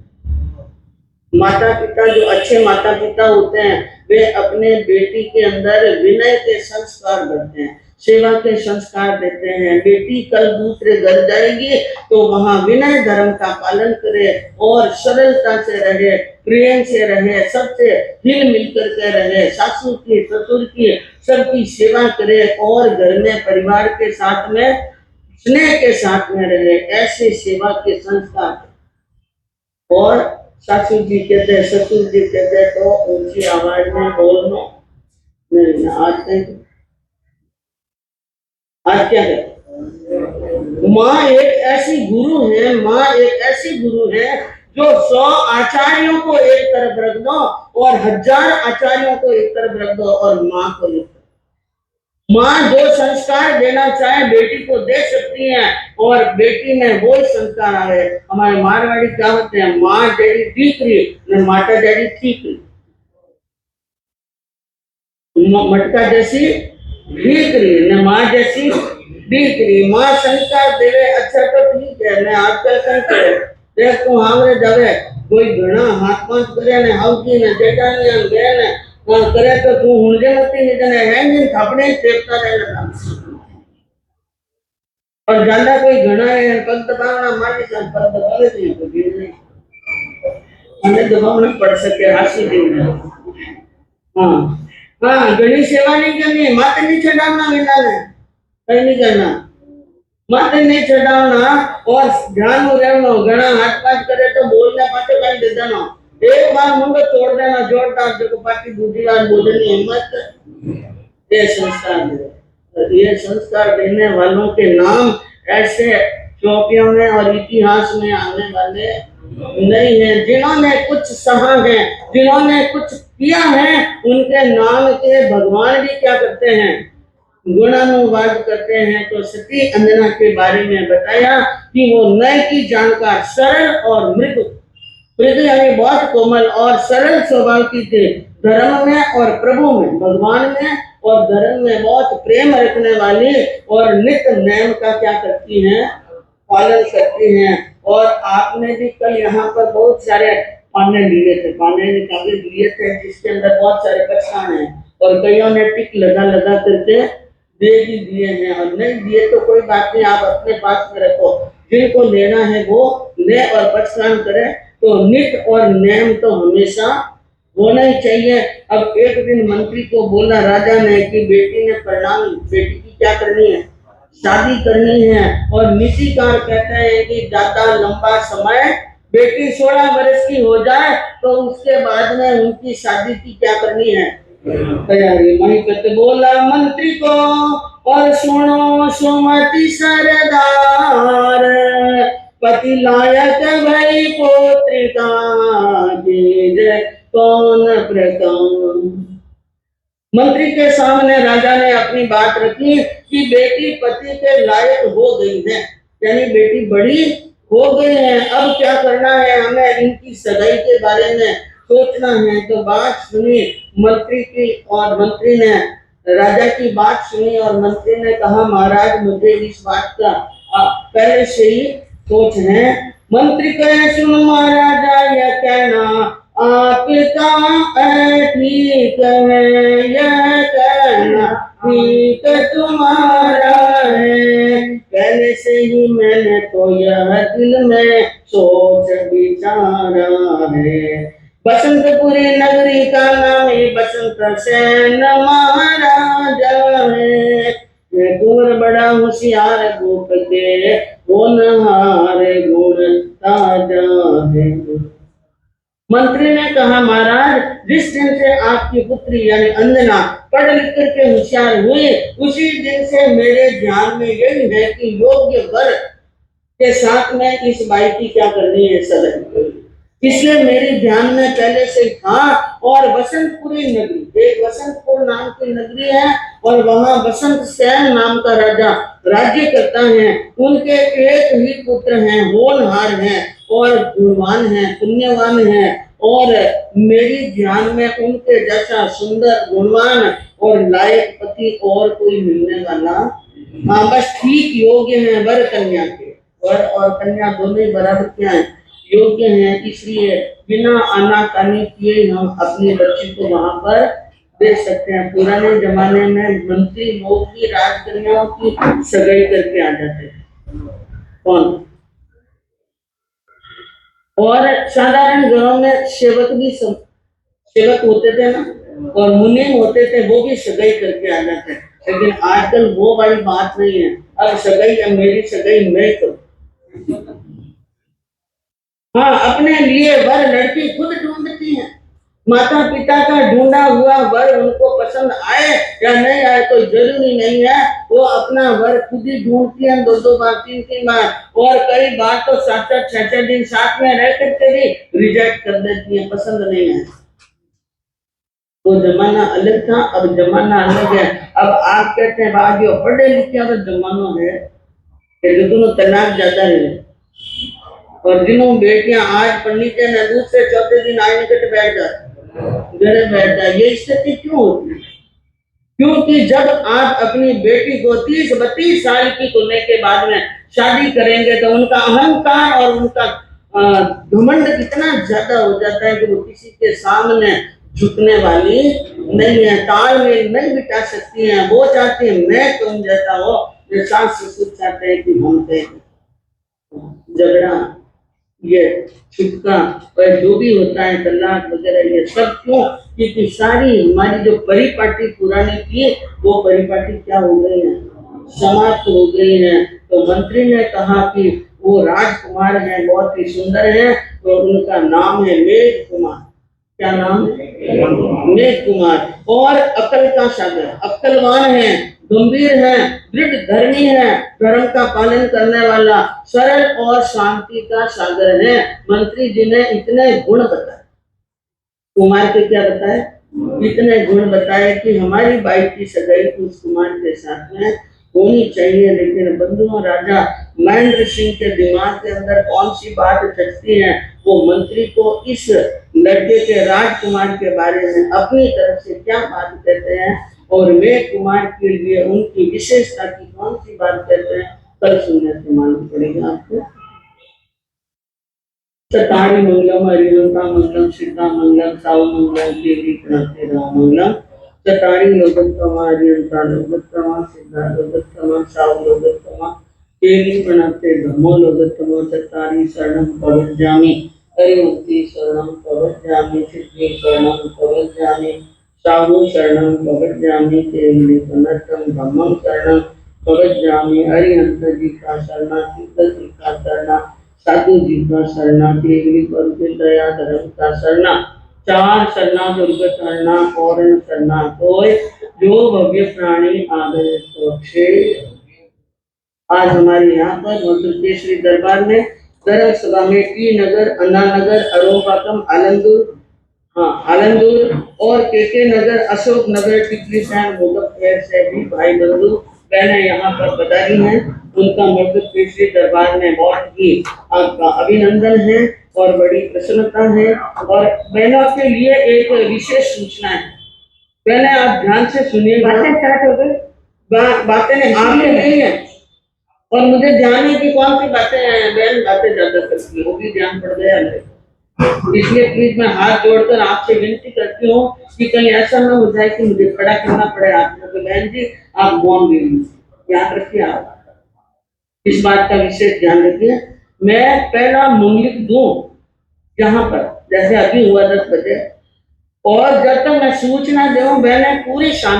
माता पिता जो अच्छे माता पिता होते हैं वे अपने बेटी के अंदर विनय के संस्कार भरते हैं, सेवा के संस्कार देते हैं। बेटी कल दूसरे घर जाएगी तो वहां विनय धर्म का पालन करे और सरलता से रहे, प्रेम से रहे, सबसे हिल मिल करके रहे, सासू की ससुर की सबकी सेवा करे, और घर में परिवार के साथ में स्नेह के साथ में रहे, ऐसे सेवा के संस्कार। और सासू जी कहते हैं, ससुर जी कहते हैं तो ऊंची आवाज में बोलना नहीं। आज क्या है, माँ एक ऐसी गुरु है, माँ एक ऐसी गुरु है जो 100 आचार्यों को एक तरफ रख दो और 1000 आचार्यों को एक तरफ रख दो, और माँ को एक तरफ। माँ जो संस्कार देना चाहे बेटी को दे सकती है, और बेटी में वो ही संस्कार आए। हमारे मारवाड़ी क्या होते हैं, माँ जेडी दीकरी ने माता जेडी ठीकरी, मटका जैसी दीकरी ने माँ जैसी दीकरी। माँ संस्कार देवे अच्छा तो ठीक है, मैं आजकल संस्कार देख तू हावरे जावे कोई घना हाथ पांच करे ने हाउकी ने जेठानी ने बहन करे तो तू हुंडे मती ने जने है नहीं थपड़े फेंकता रहेगा, और ज्यादा कोई घना है पग दबावना मारी जान पग दबावे नहीं तो गिर नहीं, हमें दबावना पड़ सके हासी देना। हाँ हाँ, घनी सेवा नहीं करनी, माते नहीं चढ़ाना, विना ने कहीं नहीं करना, माते नहीं चढ़ाना, और ध्यान में रहना। घना हाथ पांच करे तो बोलने पाते कहीं दे देना, एक बार मुंह तोड़ देना जोरदार, जो बाकी दूसरी बार बोलने हिम्मत। ये संस्कार दे, ये संस्कार देने वालों के नाम ऐसे चौकियों में और इतिहास में आने वाले नहीं है। जिन्होंने कुछ सहा है, जिन्होंने कुछ किया है, उनके नाम के भगवान भी क्या करते हैं, गुणानुवाद करते हैं। तो सती अंजना के बारे में बताया कि वो नय की जानकार, सरल और मृदु, मृदु यानी बहुत कोमल और सरल स्वभाव की थी, धर्म में और प्रभु में, भगवान में और धर्म में बहुत प्रेम रखने वाली, और नित्य नियम का क्या करती हैं, पालन करती हैं। और आपने भी कल यहाँ पर बहुत सारे पाने लिए थे, पाने ने कागज लिए थे जिसके अंदर बहुत सारे पक्षाण हैं, और कईयों ने टिक लगा लगा करके दे भी दिए हैं, और नहीं दिए तो कोई बात नहीं, आप अपने पास में रखो, जिनको लेना है वो ले और पक्षाण करें। तो नित्य और नियम तो हमेशा होना ही चाहिए। अब एक दिन मंत्री को बोला राजा ने कि बेटी ने परिणाम, बेटी की क्या करनी है, शादी करनी है, और नीतिकार कहते हैं कि ज्यादा लंबा समय, बेटी 16 वर्ष की हो जाए तो उसके बाद में उनकी शादी की क्या करनी है, तैयारी महिकत बोला मंत्री को, और सुनो सुमति सरदार, पति लायक भई पौत्रिका, कीजे कौन प्रकार। मंत्री के सामने राजा ने अपनी बात रखी कि बेटी पति के लायक हो गई है, यानी बेटी बड़ी हो गई है, अब क्या करना है, हमें इनकी सगाई के बारे में सोचना है। तो बात सुनी मंत्री की, और मंत्री ने राजा की बात सुनी, और मंत्री ने कहा महाराज मुझे इस बात का पहले से ही सोच है। मंत्री कहे सुन महाराजा यह कहना आपका ठीक है, यह कहना ठीक तुम्हारा है, पहले से ही मैंने तो यह दिल में सोच विचारा है। बसंतपुरी नगरी का नाम बसंत सेन महाराजा है, कुंवर बड़ा होशियार गोप के होनहार गुण ताजा है। मंत्री ने कहा महाराज जिस दिन से आपकी पुत्री यानी अंजना पढ़ लिख करके होशियार हुई, उसी दिन से मेरे ध्यान में यही है कि योग्य वर के साथ में इस बाई की क्या करनी है, सगाई। इसलिए मेरे ध्यान में पहले से था। और बसंतपुरी नगरी, एक बसंतपुर नाम की नगरी है, और वहां बसंत सेन नाम का राजा राज्य करता है। उनके एक ही पुत्र हैं, होनहार हैं और गुणवान हैं, पुण्यवान हैं, और मेरी ध्यान में उनके जैसा सुंदर गुणवान और लायक पति और कोई मिलने वाला, हाँ बस ठीक योग्य है वर कन्या के, वर और कन्या दोनों ही बराबर क्या है, योग्य हैं। इसलिए बिना आनाकानी किए हम अपनी बच्ची को वहां पर दे सकते हैं। पुराने जमाने में मंत्री लोग भी राजकन्याओं की सगाई करके आ जाते थे। कौन? और साधारण घरों में सेवक भी सेवक होते थे ना, और मुनि होते थे, वो भी सगाई करके आ जाते। लेकिन आजकल वो वाली बात नहीं है, अब सगाई या मेरी सगाई मैं करूं। हाँ, अपने लिए वर लड़की खुद ढूंढती है। माता पिता का ढूंढा हुआ वर उनको पसंद आए या नहीं आए तो जरूरी नहीं है, वो अपना वर खुद ही ढूंढती है, 2-2 बार 3-3 बार, और कई बार तो 7-7 6-6 दिन साथ में रह करके भी रिजेक्ट कर देती है, पसंद नहीं है। वो जमाना अलग था, अब जमाना अलग है। अब आप कहते हैं बाद जो पढ़े लिखे और जमाना है कि दोनों तलाक ज्यादा है, और जिन्हों बेटियां आज पढ़ लीजिए ना, दूसरे चौथे दिन आए निकट बैठ जाते, घर बैठ जाए। ये स्थिति क्यों होती है? क्योंकि जब आप अपनी बेटी को 30-32 साल की होने के बाद में शादी करेंगे तो उनका अहंकार और उनका घमंड इतना ज्यादा हो जाता है कि वो किसी के सामने झुकने वाली नहीं है, तालमेल नहीं बिठा सकती हैं। वो चाहती है मैं तुम जैसा हो, ये सास ससुर चाहते हैं कि हम थे। झगड़ा, ये छुटका और जो भी होता है तलाक वगैरह, ये सब क्यों? क्योंकि सारी हमारी जो परिपाटी पुरानी थी वो परिपाटी क्या हो गई है, समाप्त हो गई है। तो मंत्री ने कहा कि वो राजकुमार हैं, बहुत ही सुंदर हैं, तो उनका नाम है मेघ कुमार। क्या नाम है? मेघ कुमार। और अकल का सागर, अक्लवान है, गंभीर है, दृढ़ धर्मी है, धर्म का पालन करने वाला, सरल और शांति का सागर है। मंत्री जी ने इतने गुण बताए, कुमार के क्या बताए? इतने गुण बताए कि हमारी बाई की सगाई उस कुमार के साथ में होनी चाहिए। लेकिन बंधुओं, राजा महेंद्र सिंह के दिमाग के अंदर कौन सी बात चलती है, वो मंत्री को इस लड़के के राजकुमार के बारे में अपनी तरफ से क्या बात कहते हैं, और मेघ कुमार के लिए उनकी विशेषता की कौन सी बात कहते हैं, कल सुनने से मालूम पड़ेगा आपको। चतारी मंगलम हरिवंता मंगलम सीता मंगलम साउ मंगलम देवी प्रणते राम मंगलम। चतारी लोकोत्तमा हरिवंता लोकोत्तमा सीता लोकोत्तमा साउ लोकोत्तमा देवी प्रणते धम्मो लोकोत्तमा। चतारी शरणम प्रवज्जामि हरिवंती शरणम प्रवज्जामि सिद्धि शरणम प्रवज्जामि साहु शरणम प्रवज्जामि देवी प्रणतम धम्मं शरणम प्रवज्जामि। हरिहंत जी का शरणा, शीतल जी का शरणा, साधु जी का शरणा, केवली पर दया धर्म का शरणा, चार सरना दुर्ग सरना और सरना कोय, जो भव्य प्राणी आगे सोचे। आज हमारे यहाँ पर मथुर केसरी दरबार में धर्म सभा में टी नगर, अन्ना नगर, अरोपाकम, आलमदूर, हाँ आलमदूर और के नगर, अशोक नगर, टिकली सैन, मोदकखेर से भी भाई बंधु बहनें यहाँ पर पधारी हैं। उनका मथुर केसरी दरबार में बहुत ही आपका अभिनंदन है और बड़ी प्रसन्नता है। और बहनों के लिए एक विशेष सूचना है, पहले आप ध्यान से सुनिएगा। बातें स्टार्ट हो गई, बातें आपके नहीं है और मुझे ध्यान है कि कौन सी बातें बहन बातें ज्यादा करती है, वो भी ध्यान पड़ गया है। इसलिए प्लीज मैं हाथ जोड़कर आपसे विनती करती हूँ कि कहीं ऐसा ना हो जाए कि मुझे खड़ा करना पड़े आपको। तो बहन जी आप मौन भी याद रखिए, आप इस बात का विशेष ध्यान रखिए। मैं पहला मंगलिक दूं यहाँ पर, जैसे अभी हुआ 10 बजे, और जब तक मैं सूचना दूं बहने पूरी शांति